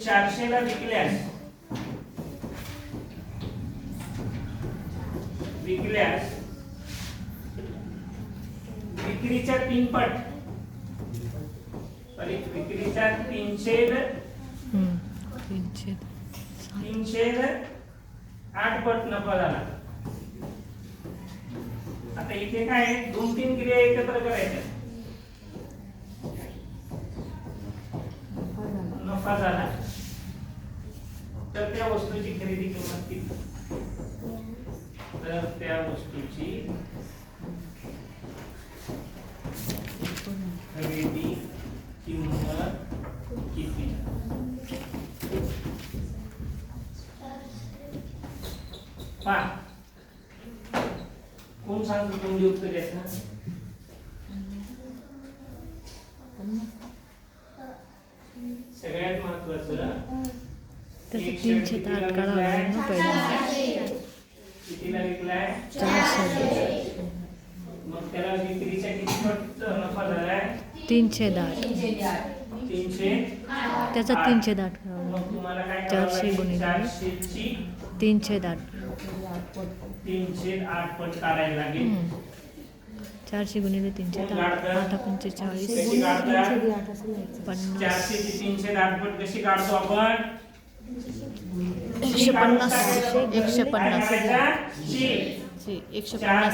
₹400 ला विकल्यास विक्रीच्या 3 पट विक्रीच्या 308 पट नफा झाला. आता इथे काय 2-3 क्रिया एकत्र करायच्या. नफा झाला तर त्या वस्तूची खरेदी किंमत किती? तर त्या वस्तूची खरेदी किंमत किती? कोण सांगतो तुम्ही उत्तर द्यायचं? सगळ्यात महत्वाचं त्याचं 308 काढावं लागेल ना पहिल्यांदा. कितीला विकलाय? 400. मग त्याला विक्रीच्या किती पट नफा झालाय? 308. 308. त्याचा 308 काढावं मग लागेल. तुम्हाला काय 400 गुणिले 400ची 308. 308 पट काढायला लागेल. 400 गुणिले 308 8 45 कशी काढतात? 50 400ची 308 पट कशी काढतो आपण? 150 150 150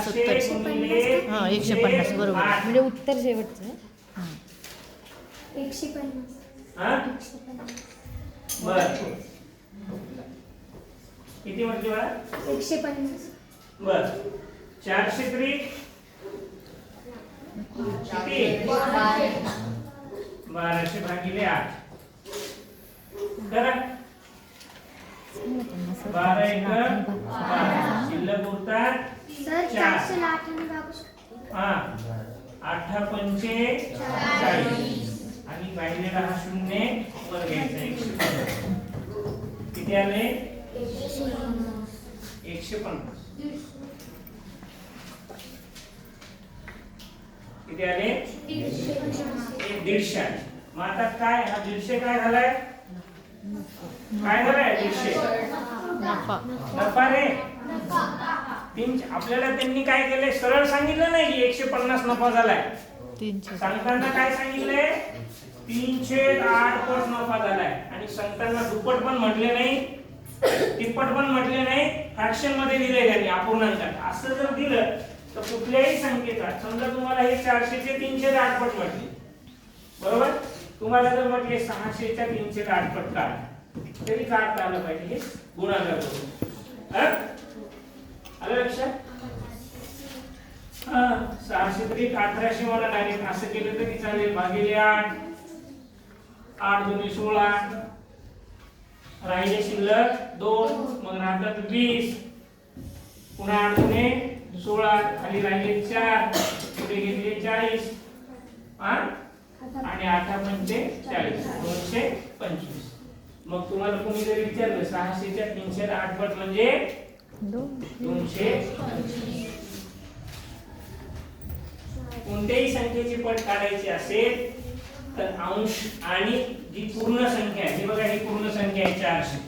70. हां 150 बरोबर. म्हणजे उत्तर शेवटचं आहे. 150. बर किती म्हटली बा? 150. बर 400 3 किती? 1200 भागिले 8 करा. 12 1 12 शिल्लक उरतात सर 400 ला 8 ने भागू शकतो. हा 8 पंचे 40 आणि बाहेरला हा शून्य वर घ्यायचा 150. किती आले? 150. किती आले? 150. मग आता काय हा 150 काय झालाय? काय झालंय 100 नफा नफा रे आपल्याला त्यांनी काय केलंय सरळ सांगितलं नाही की 150 नफा झालाय 300 सांगताना काय सांगितलंय 308 पट नफा झालाय आणि सांगताना दुप्पट पण म्हटले नाही तिप्पट पण म्हटले नाही फ्रॅक्शन मध्ये दिले त्यांनी अपूर्णांकात असं जर दिलं तर कुठल्याही संख्येचा समजा तुम्हाला हे 400 चे 308 पट म्हटले बरोबर तुम्हाला जर म्हटले 600 च्या 308 पट काढ तरी काढता आलं पाहिजे हे गुणाकार करून आलं लक्षात 600 तरी 1800 मला डायरेक्ट असं केलं तरी चालेल भागिले 8 8 दुनी 16 राहिले शिल्लक 2 मग राहतात 20 पुन्हा 8 दुने 16 खाली राहिले 4 पुढे घेतले 40 आणि 8 पंचे 40 225 मग तुम्हाला कोणी जरी विचारलं 600 च्या 308 पट म्हणजे 225 कोणत्याही संख्येची पट काढायची असेल तर अंश आणि जी पूर्ण संख्या आहे ही बघा ही पूर्ण संख्या आहे 400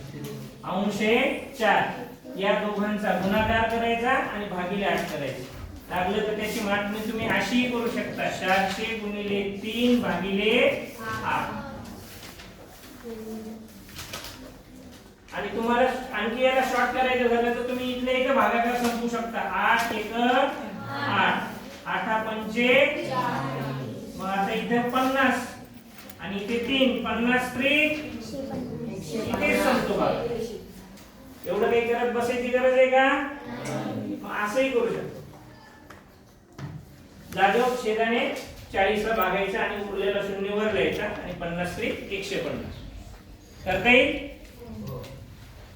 अंश आहे 4 या दोघांचा गुणाकार करायचा आणि भागिले 8 करायचा लागलं तर त्याची मांडणी तुम्ही अशी करू शकता 400 गुणिले 3 भागिले 8 आणि तुम्हाला आणखी याला शॉर्ट करायचं झालं तर तुम्ही इथले एक भागाकार संपू शकता 8 1 8 8 पंचे मग आता इथे 50 आणि इथे 3 50 3 इथे संपतो भाग एवढं काही करत बसायची गरज आहे का मग असंही करू शकतो जागेवर छेदाने 40 ला भागायचा आणि उरलेला शून्य वर लिहायचा आणि 50 3 150 करता येईल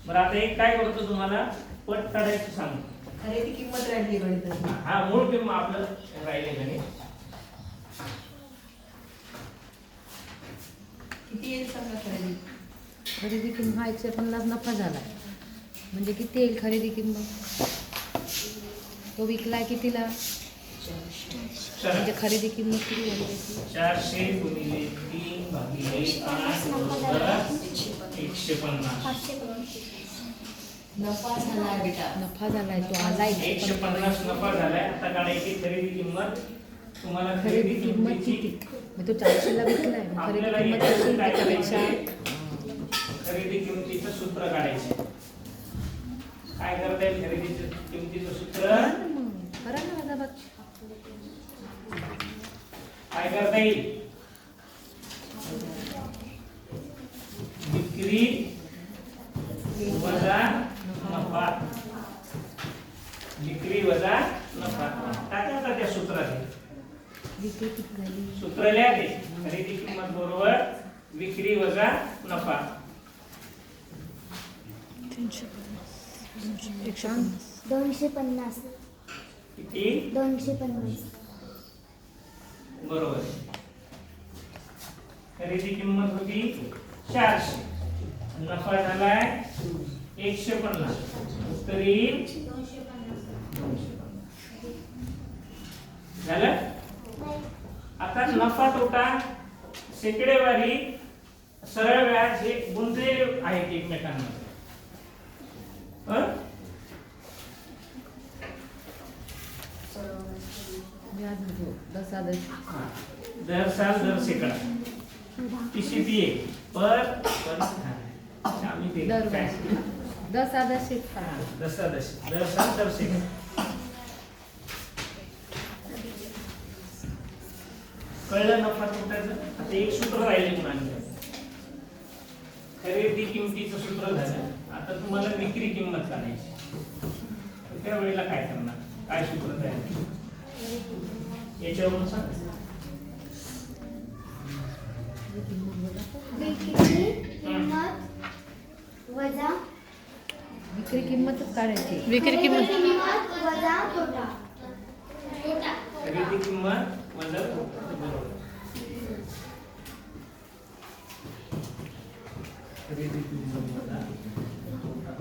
बरं आता एक काय करतो तुम्हाला पट काढायचं सांगतो खरेदी किंमत राहिली गणिताची हा मूळ किंमत आपलं राहिले नाही किती येईल सांगा खरेदी खरेदी किंमत हा 150 नफा झाला म्हणजे किती येईल खरेदी किंमत तो विकलाय कितीला म्हणजे खरेदी किंमत किती झाली त्याची 400 गुणिले 3 भागिले 8 150 नफा झाला बेटा नफा झालाय तो आलाय 150 नफा झालाय आता काढायची खरेदी किंमत तुम्हाला खरेदी किंमत किती मग तो 400 ला विकलाय मग खरेदी किंमत किती त्याच्यापेक्षा खरेदी किंमतीचं सूत्र काढायचं काय करता येईल खरेदीचं किंमतीचं सूत्र करा ना माझा बघ काय करता येईल विक्री वजा नफा विक्री वजा नफा टाका आता त्या सूत्रात विक्री किती झाली सूत्र लिहा ते खरेदी किंमत बरोबर विक्री वजा नफा 250 किती 250 बरोबर खरेदी किंमत होती 400 नफा झालाय 150 उत्तर येईल 250 झालं आता नफा तोटा शेकडेवारी सरळ व्याज हे गुंतलेले आहेत एकमेकांमध्ये व्याज म्हणजे 10 दर साल दर शेकडा TCPA पर आम्ही ते दर काय? वर्षी 10 शेत हा, दशादशी दर साल दर शेकडा कळलं नफा तोट्याचं आता एक सूत्र राहिले म्हणून खरेदी किमतीचं सूत्र झालं आता तुम्हाला विक्री किंमत काढायची तर त्या वेळेला काय करणार काय सूत्र तयार याच्यावरून सांग विक्री किंमत वजा विक्री किंमतच काढायची विक्री किंमत वजा तोटा खरेदी किंमत वजा तोटा बरोबर खरेदी किंमत वजा तोटा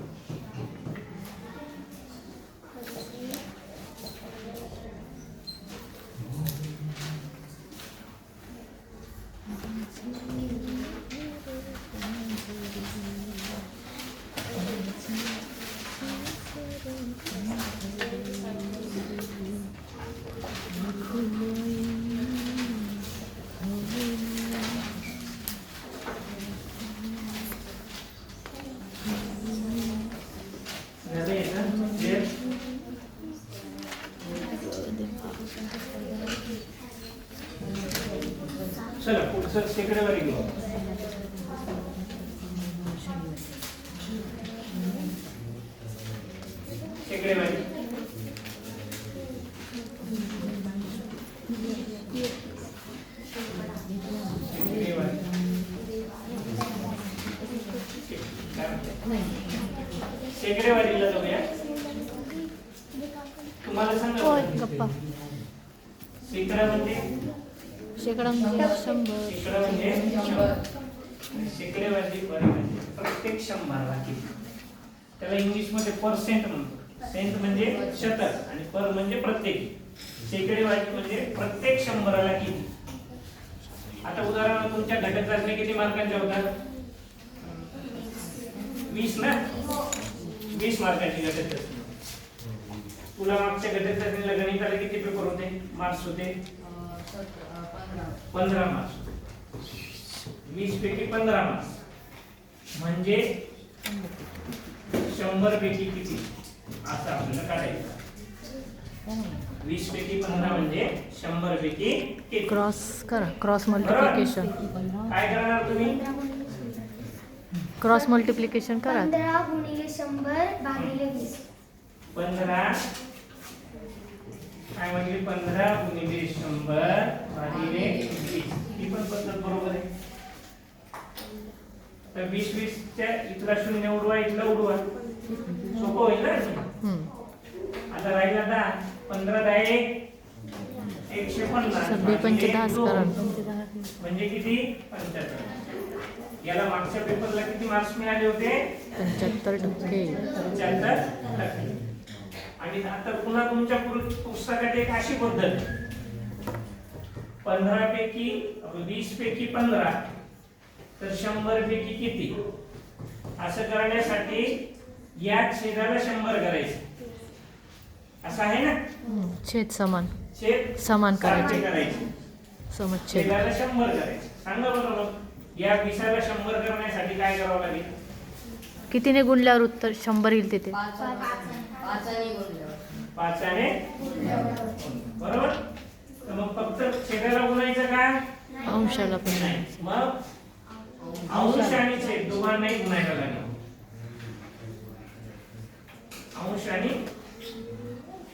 झालं याचं clear? चला पुढचं शेकड्यावर घेऊ. शेकडेवारी शेकडेवारीला जाऊया. तुम्हाला सांगा गप्पा शेकडा म्हणजे शेकडा म्हणजे 100. शेकडा म्हणजे 100. शेकडेवारी वारी म्हणजे प्रत्येक 100ला किती. त्याला इंग्लिश मध्ये पर्सेंट म्हणतो. सेंट म्हणजे शतक आणि पर म्हणजे प्रत्येक. शेकडेवारी म्हणजे प्रत्येक 100ला किती. आता उदाहरणार्थ तुमच्या घटक चाचणी किती मार्कांच्या होतात? 20 ना. 20 मार्कांची घटक चाचणी. तुला मागच्या घटक चाचणीला गणिताला किती पेपर होते? मार्क्स होते 15 मार्क्स. 20 पैकी 15 मार्क्स म्हणजे 100 पैकी किती असं आपल्याला काढायचं. 20 पैकी 15 म्हणजे 100 पैकी किती. क्रॉस करा. Cross multiplication. काय करणार तुम्ही? क्रॉस मल्टिप्लिकेशन करा. 15 गुणिले 100 भागिले 20. 15 काय म्हणजे 15 गुणिले 100 भागिले 20. ही पण पद्धत बरोबर आहे. तर 20 च्या इथला शून्य उडवा, इथला उडवा, सोपं होईल ना. आता राहिला 10. 15 10 150 सगळे 50 करा. म्हणजे किती? 75. याला मागच्या पेपरला किती मार्क्स मिळाले होते? 75%. 75%. आणि आता पुन्हा तुमच्या पुस्तकात एक अशी पद्धत 15 पैकी 20 पैकी 15 तर 100 पैकी किती असं करण्यासाठी या छेदाला 100 करायचं. असं आहे ना. छेद समान छेद समान सारखे करायचे. करायचे. समच्छेद. छेदाला 100 करायचं. सांगा बरोबर. या 20ला 100 करण्यासाठी काय करावं लागेल? कितीने गुणल्यावर उत्तर 100 येईल तिथे? 5 ने बरोबर. तर मग फक्त छेदाला गुणायचं का? अंशाला पण नाही. मग अंश आणि छेद दोघांनाही गुणायला लागेल. अंश आणि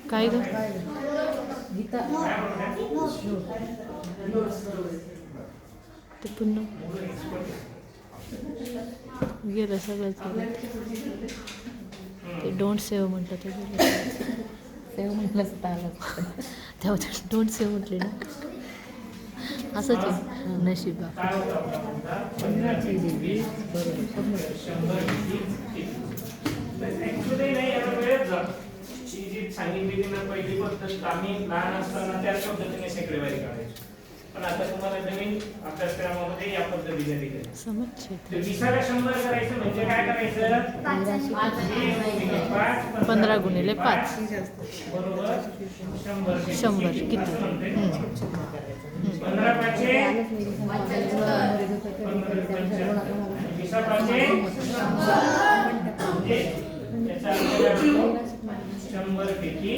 काय ग? काय म्हणतात? ते पुन्हा गेलं सगळं. ते डोंट सेव्ह म्हटलं तर गेलं. सेव्ह म्हटलंच तर आलं. तेव्हा डोंट सेव्ह म्हटले ना. असंच आहे नशीब. काय होतं आपला मुद्दा? 15 पैकी 20 बरोबर 100 पैकी 1. ऍक्च्युअली नाही याला वेळच जातो. ही जी सांगितली ती ना पहिली पद्धत आम्ही लहान असताना त्याच पद्धतीने शेकडेवारी काढायचो. पण आता तुम्हाला नवीन अभ्यासक्रमामध्ये या पद्धतीने दिले. समच्छेद. तर 20ला 100 करायचं म्हणजे काय करायचं? 15 गुणिले 5 बरोबर 100 किती? 15 पाचे 20 पाचे 100 पैकी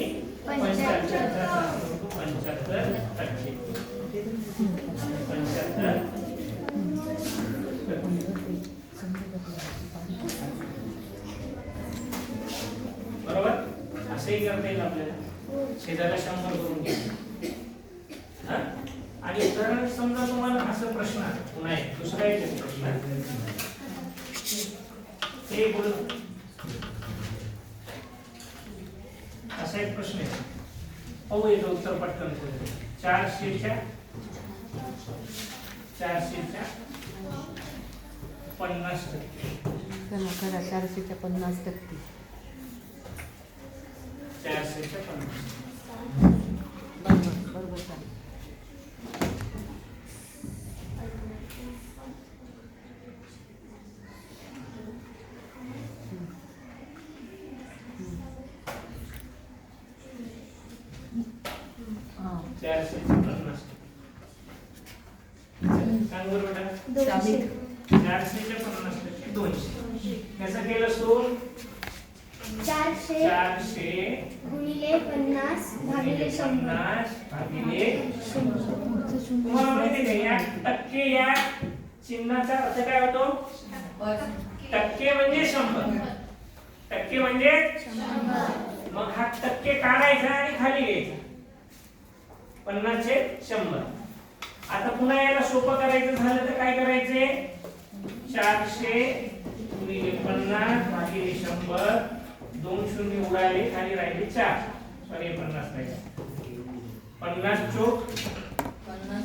75%. बरोबर. असंही करता येईल आपल्याला. छेदाला 100 करून घ्या. आणि उदाहरण समजा तुम्हाला असं प्रश्न पुन्हा एक दुसरा एक प्रश्न हे बोल. असा एक प्रश्न आहे. पाहू येतो उत्तर पटकन. 400च्या 50%. करा 400च्या 50%. 400च्या 50. बरोबर चालेल. हां 450. सांग बरं बेटा. 200. 400च्या 50% 200. त्याचा केलं सोड. 400 400 गुणिले 50 भागिले 100. 50 भागिले 100. तुम्हाला माहिती आहे का या टक्के या चिन्हाचा अर्थ काय होतो? टक्के म्हणजे 100. टक्के म्हणजे 100. मग हा टक्के काढायचा आणि खाली घ्यायचा. 50/100. आता पुन्हा याला सोपं करायचं झालं तर काय करायचे? 400 गुणिले 50 भागिले 100. 2 शून्य उडाले, खाली राहिले 4. सॉरी 50 राहिले. 50 चोक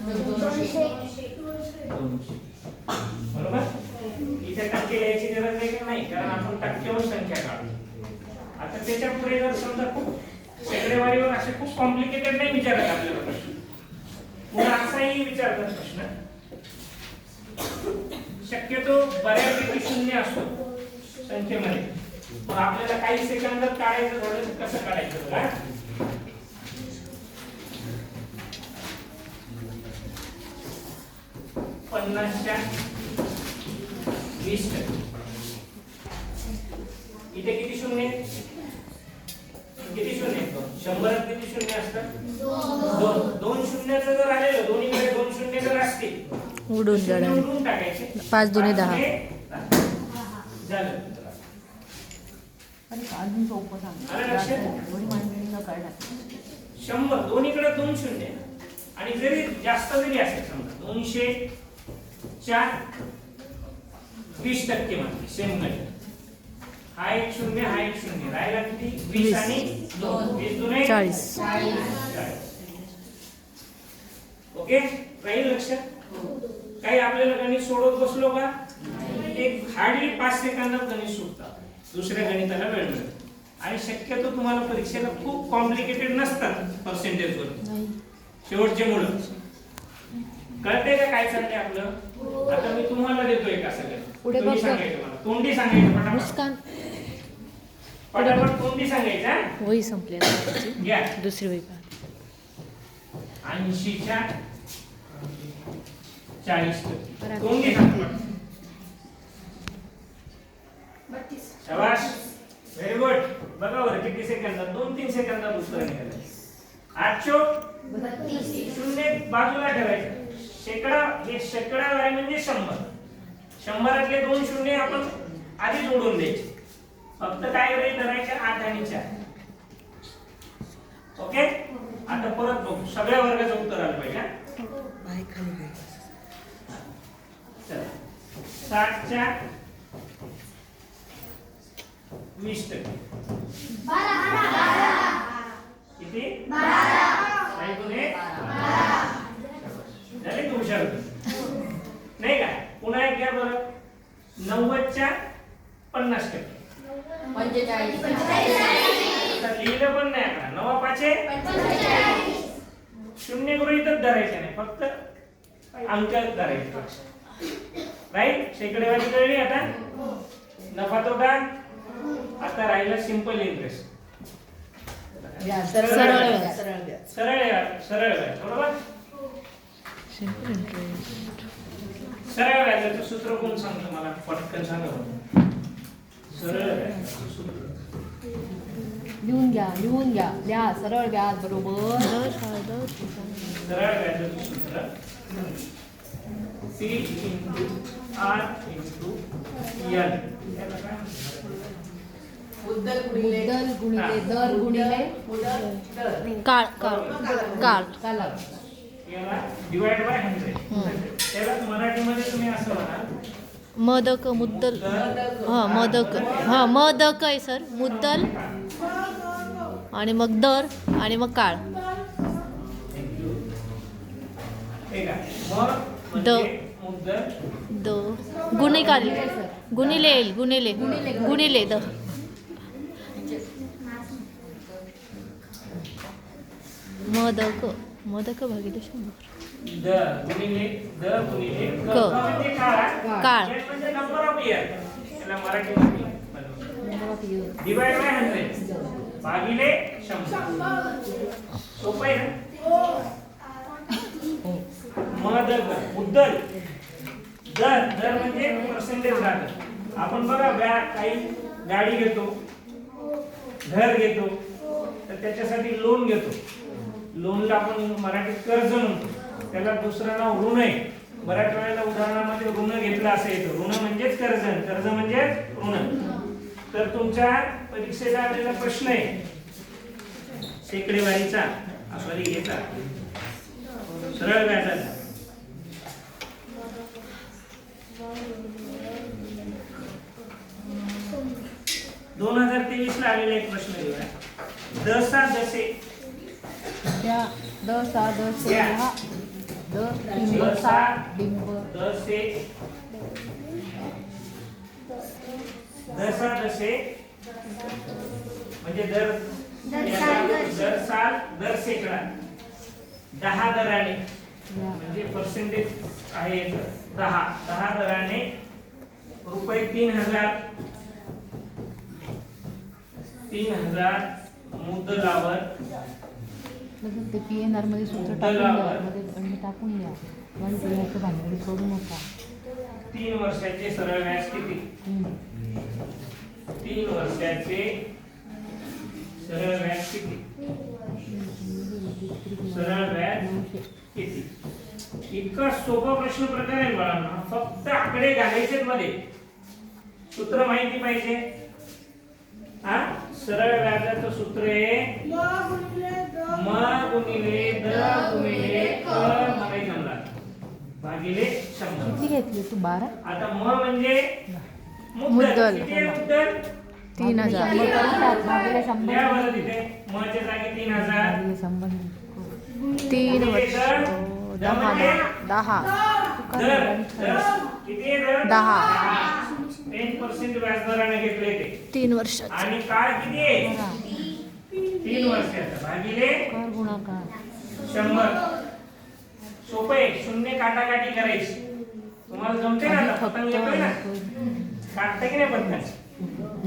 200. 200. बरोबर? इथे टक्के लिहायची गरज आहे का नाही? कारण आपण टक्केवर संख्या काढतो. आता त्याच्या पुढे जर समजा खूप शेकडेवारीवर असे खूप कॉम्प्लिकेटेड नाही विचारत आपल्याला प्रश्न. पुन्हा असाही विचारतात प्रश्न. शक्यतो बऱ्यापैकी शून्य असतो संख्येमध्ये. मग आपल्याला काही सेकंदात काढायचं झालं तर कसं काढायचं बघा. पन्नासच्या 20%. इथे किती शून्य आहेत? किती शून्य आहेत? 100 किती शून्य असतात? 2 शून्याचं जर आलेलं, दोन्हीकडे 2 शून्य जर असतील उडून शून्य जाणार. उडवून टाकायचे. 5 दुणे 10. झालं. अजून सोपं सांग. आलं लक्षात? एवढी माहिती न कळणार. 100 दोन्हीकडे 2 शून्य आणि जरी जास्त जरी असेल समजा 200च्या 20% मध्ये सेम मध्ये हा एक शून्य हा एक शून्य राहिला किती? 20 आणि 2 20 दुणे 40. 40. ओके राहील लक्षात? काही आपल्याला गणित सोडवत बसलो का एक हार्डली 5 सेकंदात गणित सुटतात. दुसऱ्या गणिताला वेळ मिळतो. आणि शक्यतो तुम्हाला परीक्षेला खूप कॉम्प्लिकेटेड नसतात पर्सेंटेज वर. शेवटचे मुलं कळते का काय चाललंय आपलं? आता मी तुम्हाला देतोय का सगळं? पुढे तुम्ही बघ. सांगायचं मला. तोंडी सांगायचं पटापट. मुस्कान पटापट तोंडी सांगायचं हा? वही संपली घ्या. दुसरी वही 80च्या 40%. बरोबर. तोंडी सांगा. शाबाश. Very good. बघा बरं किती सेकंदात? 2-3 सेकंदात उत्तर निघालं. 800 शून्य बाजूला ठेवायचं. शेकडा हे शेकडावारी म्हणजे 100. 100 2 शून्य आपण आधी जोडून द्यायचे. फक्त काय करायचे? 8 आणि 4. ओके. आता परत बघू. सगळ्या वर्गाचं उत्तर आलं पाहिजे. चला 60च्या 20%. किती? 12. झाले की हुशार नाही का? पुन्हा एक घ्या बरं. 90च्या 50%. 45. आता लिहिलं पण नाही आकडा. 9 पाचे 0 गृहीतच धरायचे नाही. फक्त अंक धरायचे. राईट? शेकडेवारी कळली आता? नफा तोटा. आता राहिला सिंपल इंटरेस्ट. सरळ व्याज. सरळ व्याज. सरळ व्याज. बरोबर? Simple interest. सरळ व्याजाचं सूत्र कोण सांगतो मला? पटकन सांगा बरं. सरळ व्याजाचं सूत्र. लिहून घ्या लिहा. सरळ व्याज बरोबर सरळ व्याजाचं सूत्र C × R × L. याला काय म्हणतात? मुद्दल गुणिले मुद्दल गुणिले दर गुणिले मुदत काळ कालावधी. याला डिवाइड बाय 100. त्याला मराठीमध्ये तुम्ही असं म्हणाल मदक मुद्दल मदक आहे सर. मुद्दल आणि मग दर आणि मग काळ. ठीक आहे. मग म्हणजे मुद्दल गुणिले द मदक भागिले 100. द गुणिले क. म्हणजे काळ. Year म्हणजे नंबर ऑफ इयर. याला मराठीमध्ये डिवाइड बाय 100 भागिले 100. सोपं आहे ना? द मुद्दल दर दर म्हणजे पर्सेंटेज राहतं. आपण बघा काही गाडी घेतो, घर घेतो, तर त्याच्यासाठी लोन घेतो. लोनला आपण मराठीत कर्ज म्हणतो. त्याला दुसरं नाव ऋण आहे. बऱ्याच वेळेला उदाहरणामध्ये ऋण घेतलं असं येतं. ऋण म्हणजेच कर्ज, कर्ज म्हणजे ऋण. तर तुमच्या परीक्षेला आलेला प्रश्न आहे शेकडेवारीचा, सॉरी याचा सरळ व्याजाचा. 2023 ला आलेला एक प्रश्न लिहिला. दसा दसे त्या द सा द से हा द डिंब सा डिंब दसे दसा दसे म्हणजे दर साल दर शेकडा 10 दराने म्हणजे पर्सेंटेज आहे 10 दराने रुपये 3000 मुद्दलावर ते PNR मध्ये सूत्र टाकून द्या. पण त्याचं भांडवल सोडू नका. 3 वर्षाचे सरळ व्याज किती? 3 वर्षाचे सरळ व्याज किती? सरळ व्याज किती? इतका सोपा प्रश्न प्रकार आहे बाळांनो. फक्त आकडे घालायचे मध्ये, सूत्र माहिती पाहिजे. हा सरळ व्याजाचं सूत्र आहे म गुणिले द गुणिले क म्हणायचं मला भागिले 100. किती घेतली तू? 12. आता म म्हणजे मुद्दल. किती आहे मुद्दल? 3000 भागिले 100 या बरं तिथे म च्या जागी 3000 भागिले 100 3 वर्ष 10 दर किती आहे दर? 10 10% व्याजदराने घेतले ते. 3 वर्षात आणि काळ किती आहे? 3 वर्षाचा भागिले कर गुणाकार 100. सोपं आहे. शून्य काटाकाटी करायची. तुम्हाला जमते ना? फक्त पतंग येतोय ना? काटतं की नाही पतंग?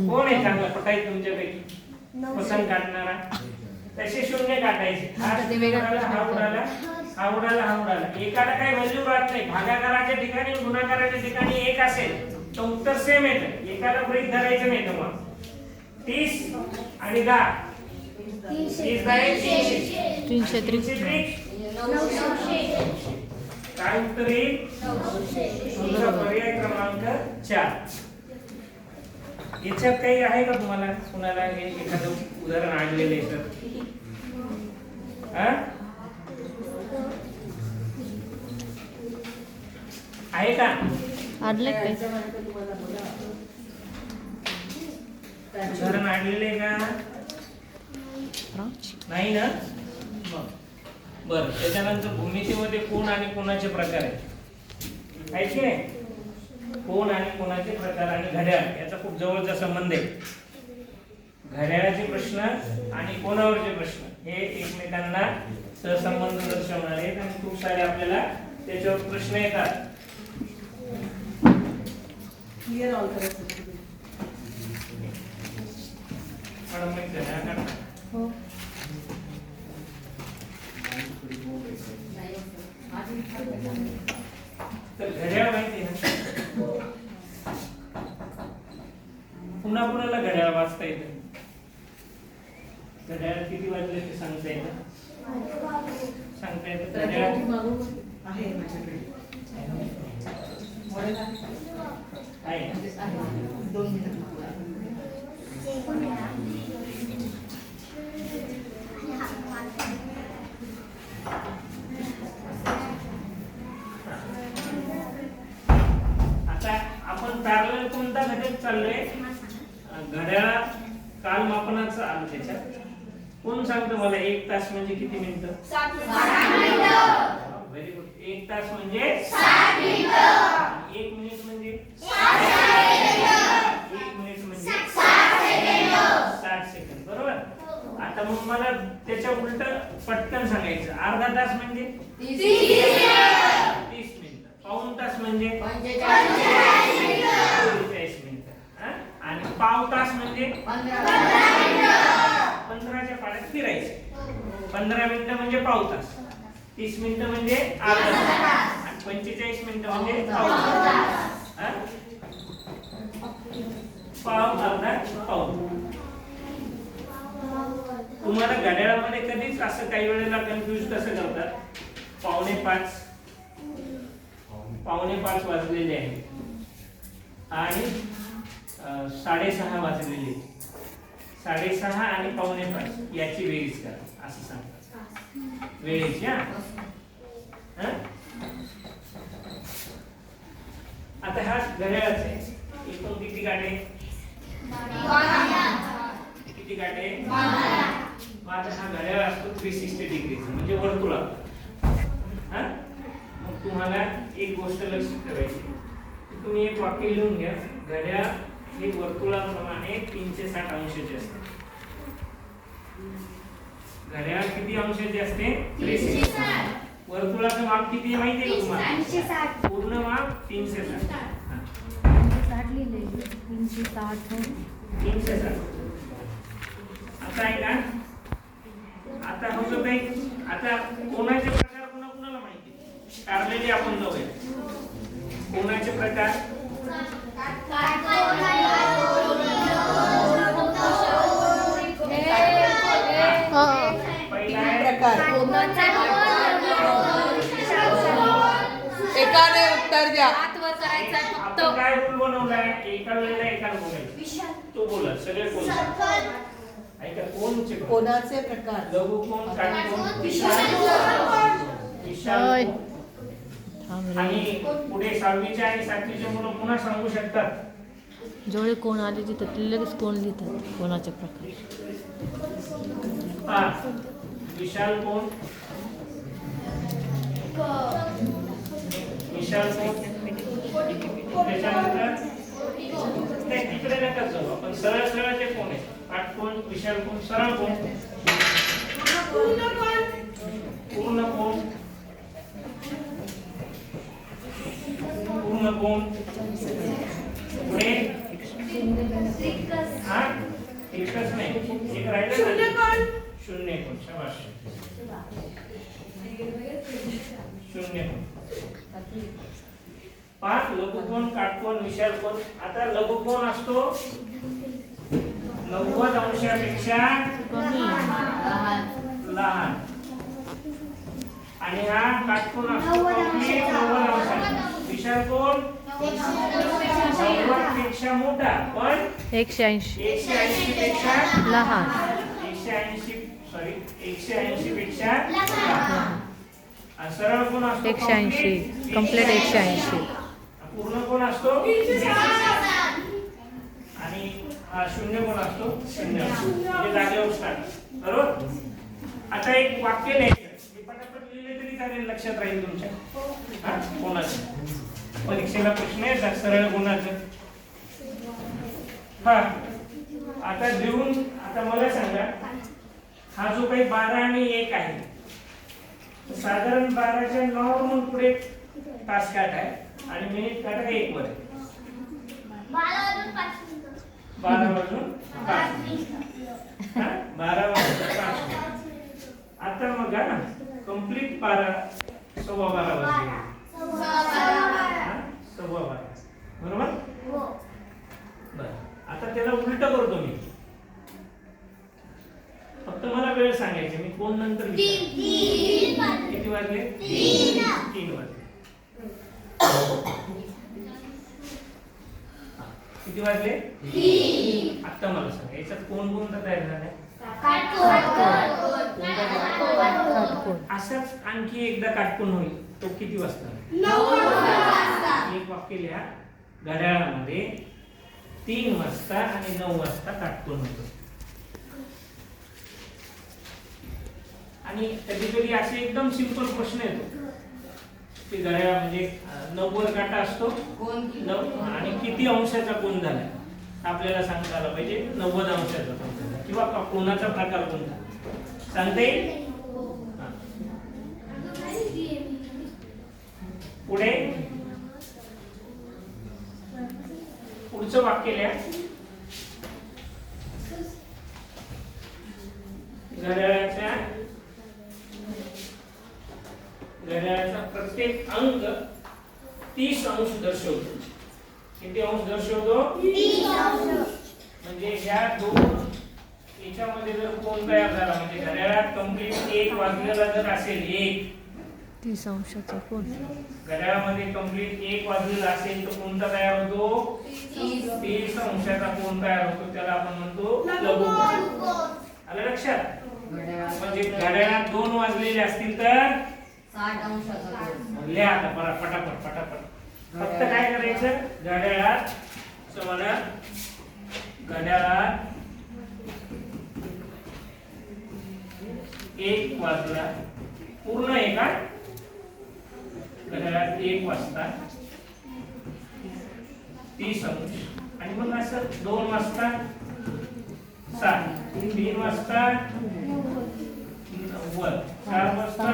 कोण आहे चांगला पटायचं तुमच्यापैकी पतंग काढणारा? तसे शून्य काटायचे. हा उडाला, हा उडाला, हा उडाला, हा उडाला. एकाला काही व्हॅल्यू राहत नाही. भागाकाराच्या ठिकाणी गुणाकाराच्या ठिकाणी 1 असेल तर उत्तर सेम येतं. एकाला गृहीत धरायचं नाही. तर मग 30 आणि 10 30 आहे 330 काय उत्तर येईल? तुमचा पर्याय क्रमांक 4. याच्यात काही आहे का तुम्हाला कुणाला एखादं उदाहरण आणलेलं आहे तर? आहे का? आणले काय? उदाहरण आणलेलं आहे का? नाही ना? बरं. त्याच्यानंतर भूमितीमध्ये कोण आणि कोणाचे प्रकार आहेत की नाही? कोण आणि कोणाचे प्रकार आणि घड्याळ याचा खूप जवळचा संबंध आहे. घड्याळाचे प्रश्न आणि कोणावरचे प्रश्न हे एकमेकांना सहसंबंध दर्शवणारे आहेत आणि खूप सारे आपल्याला त्याच्यावर प्रश्न येतात. मॅडम मी घड्याळ काढणार. हो. तर घड्याळ माहिती आहे ना? पुन्हा कुणाला घड्याळ वाचता येतं? घड्याळ किती वाजले ते सांगता येतं? सांगता येतं घड्याळ आहे माझ्याकडे. आता आपण पॅरलल कोणता घटक चाललोय? घड्याळ कालमापनाचं आलं त्याच्यात. कोण सांगतं मला 1 तास म्हणजे किती मिनिटं? 60 मिनिटं. Very good. 1 तास म्हणजे 60 मिनिटं. 1 मिनिट म्हणजे 1 मिनिट म्हणजे 60 सेकंद. बरोबर. आता मग मला त्याच्या उलट पटकन सांगायचं. अर्धा तास म्हणजे 30 मिनिटं. पाऊण तास म्हणजे 45 मिनिटं. आणि पाव तास म्हणजे 15च्या पाड्यात फिरायचे. 15 मिनिटं म्हणजे पाव तास. 30 मिनिटं म्हणजे अर्धा तास. 45 मिनिटं म्हणजे पाऊण हा? पाव अर्धा पाऊण. तुम्हाला घड्याळामध्ये कधीच असं काही वेळेला कन्फ्युज कसं करतात, 5:45 वाजलेले आहेत आणि 6:30 वाजलेले, 6:30 आणि 5:45 याची बेरीज करा असं सांगतात वेळेची. आता हा घड्याळाचा आहे, एकूण किती काटे, किती काटे, मग आता हा घड्याळ असतो 360 डिग्रीचा म्हणजे वर्तुळा. मग तुम्हाला एक गोष्ट लक्षात ठेवायची, तुम्ही एक वाक्य लिहून घ्या, घड्याळ हे वर्तुळाप्रमाणे 360 अंशाचे असते. घड्याळ किती अंशाचे असते, 360. वर्तुळाचं माप किती आहे माहिती आहे तुम्हाला, 360. पूर्ण माप 360. 60 लिहिले 360. 360. आता आहे का, आता होतं काही, आता कोणाचे प्रकार कोणाला माहिती, काढलेले आपण जाऊया. कोणाचे प्रकार, पहिला आहे एकाने उत्तर द्या. हात वर करायचा आहे फक्त. आपण काय रूल बनवलाय, एका वेळेला एकाला बोलायचं. तो बोला, सगळे कोण, ऐका कोणचे प्रकार? कोणाचे प्रकार, लघुकोण, काटकोण, विशाल कोण. आणि पुढे 6वीच्या आणि 7वीच्या मुलं पुन्हा सांगू शकतात. जेवढे कोण आले तिथं ते लगेच कोण लिहितात कोणाचे प्रकार. हा, विशाल कोण, विशाल कोण, त्याच्यानंतर नाही तिकडे नका जाऊ, आपण सरळ सरळ ते कोण आहे, काटकोण, विशाल कोण, सरळ कोण, पूर्ण कोण, पूर्ण कोण, पुढे हा एकच नाही, एक राहिलं ना, शून्य कोण, शाबास, शून्य कोण. 5 लघुकोण, काटकोण, विशाल कोण. आता लघुकोण असतो 90 अंशापेक्षा लहान आणि हा काटकोण असतो 90 अंशाचा. विशाल कोण 90 पेक्षा मोठा पण 180 पेक्षा लहान. 180 पेक्षा लहान. आणि सरळ कोण असतो 180 कंप्लीट 180. पूर्ण कोण असतो आणि शून्य कोण असतो 0. म्हणजे जागेवर स्टार्ट. बरोबर. आता एक वाक्य लिहायचं, हे पटापट लिहिले तरी चालेल, लक्षात राहील तुमच्या. कोणाचं परीक्षेला प्रश्न येतात, सरळ कोणाचं. हा आता लिहून, आता मला सांगा, हा जो काही 12 आणि 1 आहे, साधारण 12च्या नॉर्मल पुढे तास काठ आहे आणि मिनिट काठ 1 वर आहे. 12 वाजून 5 मिनिट. 12 वाजून 5 मिनिट. आता मग कंप्लीट 12, 12:15 वाजले. 12:15 बरोबर. बरं, आता त्याला उलट करतो मी, फक्त मला वेळ सांगायची, मी कोण नंतर किती वाजले, 3 वाजले. किती वाजले, आता मला सांगा, याच्यात कोण कोणता तयार झालाय, असाच आणखी एकदा काटकोण होईल, तो किती वाजता, 9 वाजता. एक वाक्य लिहा, घड्याळामध्ये 3 वाजता आणि 9 वाजता काटकोण होतो. आणि कधी कधी असे एकदम सिंपल प्रश्न येतो की घड्याळ म्हणजे 90 काटा असतो आणि किती अंशाचा कोण झाला, आपल्याला सांगता आला पाहिजे 90 अंशाचा कोण झाला किंवा कोणाचा प्रकार कोणता सांगता येईल. पुढे पुढचं वाक्य लिहा, घड्याळाचा प्रत्येक अंक 30 अंश दर्शवतो. किती अंश दर्शवतो? 30 अंश. म्हणजे ह्या दोन याच्यामध्ये जर कोण तयार झाला म्हणजे घड्याळात कंप्लीट 1 वाजलेला जर असेल, 1 30 अंशाचा कोण? घड्याळामध्ये कंप्लीट 1 वाजलेला असेल तर कोणता तयार होतो? 30 अंशाचा कोण तयार होतो, त्याला आपण म्हणतो लघुकोन. आलं लक्षात? म्हणजे घड्याळात 2 वाजलेले असतील तर 60 अंशाचा कोन. लिहा आता पटापट पटापट. फक्त काय करायचं, घड्याळात समजा घड्याळात 1 वाजला पूर्ण आहे का? घड्याळात 1 वाजता 30 अंश आणि मग असं 2 वाजता 60, 3 वाजता 90, 4 वाजता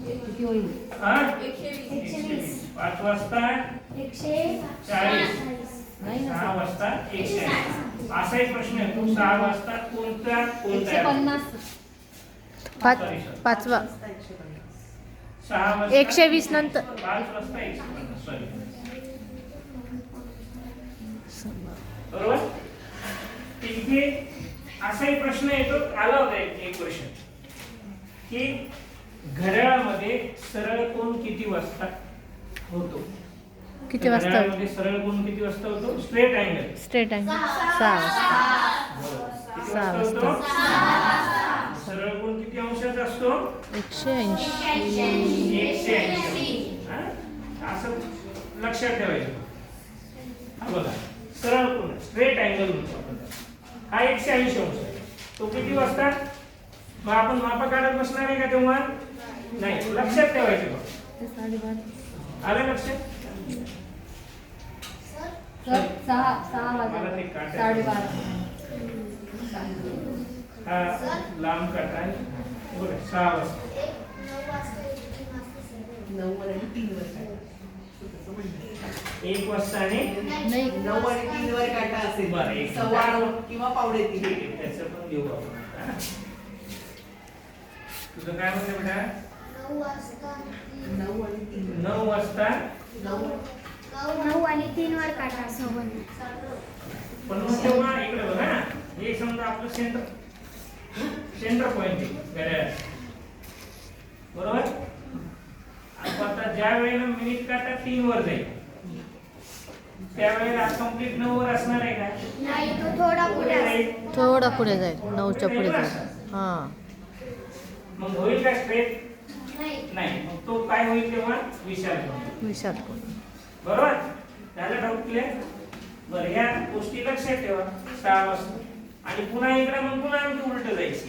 किती होईल? 120, 5 वाजता 140. नाही ना 6 वाजता 180. असा एक प्रश्न येतो, 6 वाजता कोणता 150. पाचवा 6 वाजता 120 नंतर 5 वाजता 150. सॉरी, बरोबर. तिथे असा एक प्रश्न येतो, आला होता एक क्वेश्चन की घड्याळामध्ये सरळ कोन किती वाजता होतो? किती वाजता? घड्याळामध्ये सरळ कोन किती वाजता होतो? स्ट्रेट अँगल स्ट्रेट अँगल 6 वाजता. किती 6 वाजता वाजता. होतो? सरळ कोन किती अंशाचा असतो? 180. 180. असं लक्षात ठेवायचं. हा बघा, सरळ कोन स्ट्रेट अँगल म्हणतो आपण त्याला. हा 180 अंश आहे. तो किती वाजता? मग आपण मापा काढत बसणार आहे का तेव्हा? नाही, लक्षात ठेवायचं बघ. ते 12:30. आलं लक्षात? सर 6 मला वाजता ते काढता 12:30. हा लांब काटा आहे. बघा 6 वाजता 9 आणि 3 वर 1 वाजता आणि नाही 9 आणि 3 वर काटा असेल. बरं, एक. 9:15 किंवा 9:30. ठीक आहे, त्याचं पण देऊ आपण. हा. तुझं काय म्हणते बेटा? 9 आणि 3 9 वाजता 9 आणि 3 वर काटा सोबत. पण मग तेव्हा इकडे बघा ना, हे समजा आपलं सेंटर पॉइंट आहे घड्याळाचं. बरोबर. आता ज्या वेळेला मिनिट काटा 3 वर जाईल त्यावेळेला कंप्लीट 9 वर असणार आहे का? नाही, तो थोडा पुढे जाईल. थोडा पुढे जाईल. 9च्या पुढे जाईल. हां. मग होईल का स्ट्रेट? नाही. नाही. मग तो काय होईल तेव्हा? विशाल होईल. विशाल कोण? बरोबर. झालं डाऊट क्लिअर? बरं, ह्या गोष्टी लक्षात ठेवा. 6 वाजता आणि पुन्हा इकडे मग पुन्हा आणखी उलट जायचं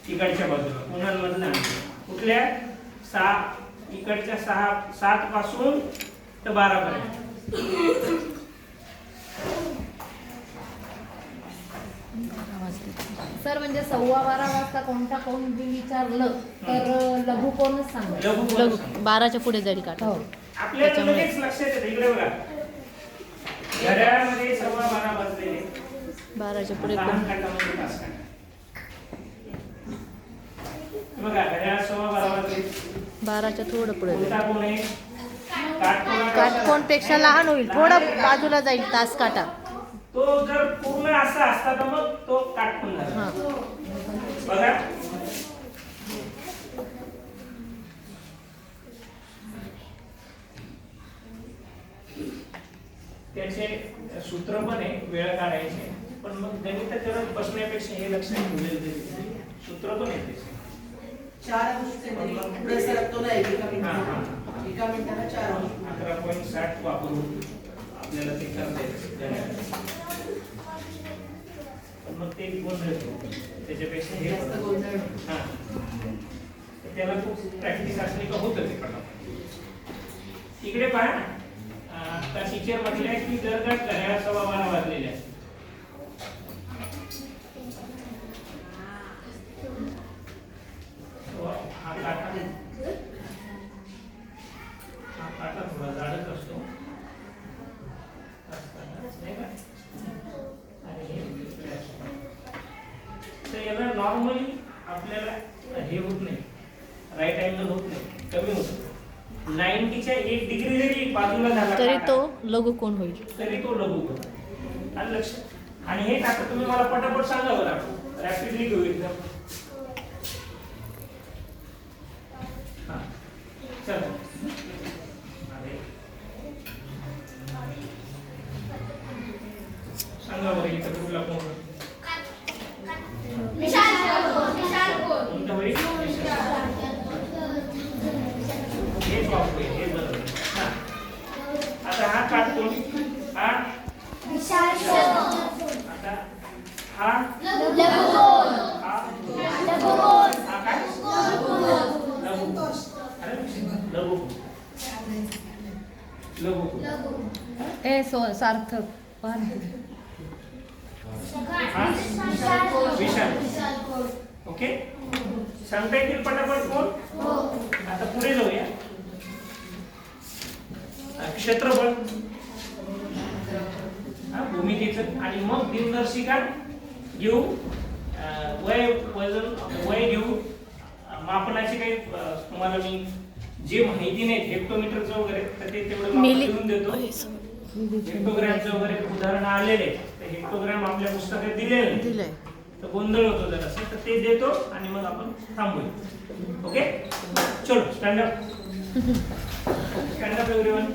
इकडच्या बाजूला पुन्हा कुठल्या 6 इकडच्या 7 पासून तर 12 पर्यंत. सर म्हणजे 12:15 वाजता कोणता कोण बी विचारलं तर लघु कोणच सांगा. लघु 12च्या पुढे जाईल काटा. हो. आपल्याला त्याच्यामुळे. लगेच लक्षात येतं. इकडे बघा, घड्याळामध्ये 12:15 वाजलेले. 12च्या पुढे लहान कोण? काटामध्ये तास काटा. बघा, घड्याळ 12:15 वाजले. 12च्या थोडं पुढे जाईल. कोणता कोण आहे? काटकोनाचा काटकोणपेक्षा लहान होईल. थोडा बाजूला जाईल तास काटा. तो जर पूर्ण असा असता तर मग तो काटकोन झाला. हां. बघा, त्याचे सूत्र पण आहे, वेळ काढायचे. पण मग गणित करत बसण्यापेक्षा हे लक्षात ठेवलेलं सूत्र पण आहे त्याचे. 4 अंश पुढे सरकतो ना एका हां, मिनिटाला. एका मिनिटाला 4 अंश. 11.60 वापरून आपल्याला ते करता येतं. पण मग ते गोंधळ होतो. त्याच्यापेक्षा हे जास्त गोंधळ. हां, त्याला खूप प्रॅक्टिस असली का होतं ते पटापट. इकडे पहा, आता टीचर म्हटलंय की जर का घड्याळ 12:15 वाजलेले असतील हा काटा थोडा जाडच असतो नाही का? आणि हे इकडे असतं. तर याला नॉर्मली आपल्याला हे होत नाही. राईट राईट अँगल होत नाही, कमी होतो. 90च्या 1 डिग्री जरी बाजूला झाला तरी काटा, तो लघुकोण होईल. तरी तो लघुकोन. आणि लक्षात, आणि हे आता तुम्ही मला पटापट सांगा बरं, आपण रॅपिडली घेऊ एकदम. हा चला. सांगा बरं इथं कुठला कोण कोणता होईल? हेच वापरूया, हेच बरोबर. हा. आता हा काटकोन, हा आता हा हा काय लघुकोन. अरे लघुकोन. ए सार्थक पान हा विशाल. ओके, सांगता येतील पटापट कोण? आता पुढे जाऊया. क्षेत्रफळ, भूमितीचं, आणि मग दिनदर्शिका घेऊ, वय घेऊ, मापनाचे काही तुम्हाला मी जे माहिती नाही हेक्टोमीटरचं वगैरे तर ते तेवढं माप लिहून देतो. हेक्टोग्रॅमचं वगैरे उदाहरण आलेले, तर हेक्टोग्रॅम आपल्या पुस्तकात दिलेले दिलंय. तर गोंधळ होतो जर असेल तर ते देतो आणि मग आपण थांबूया. ओके, चलो stand up. Stand up everyone.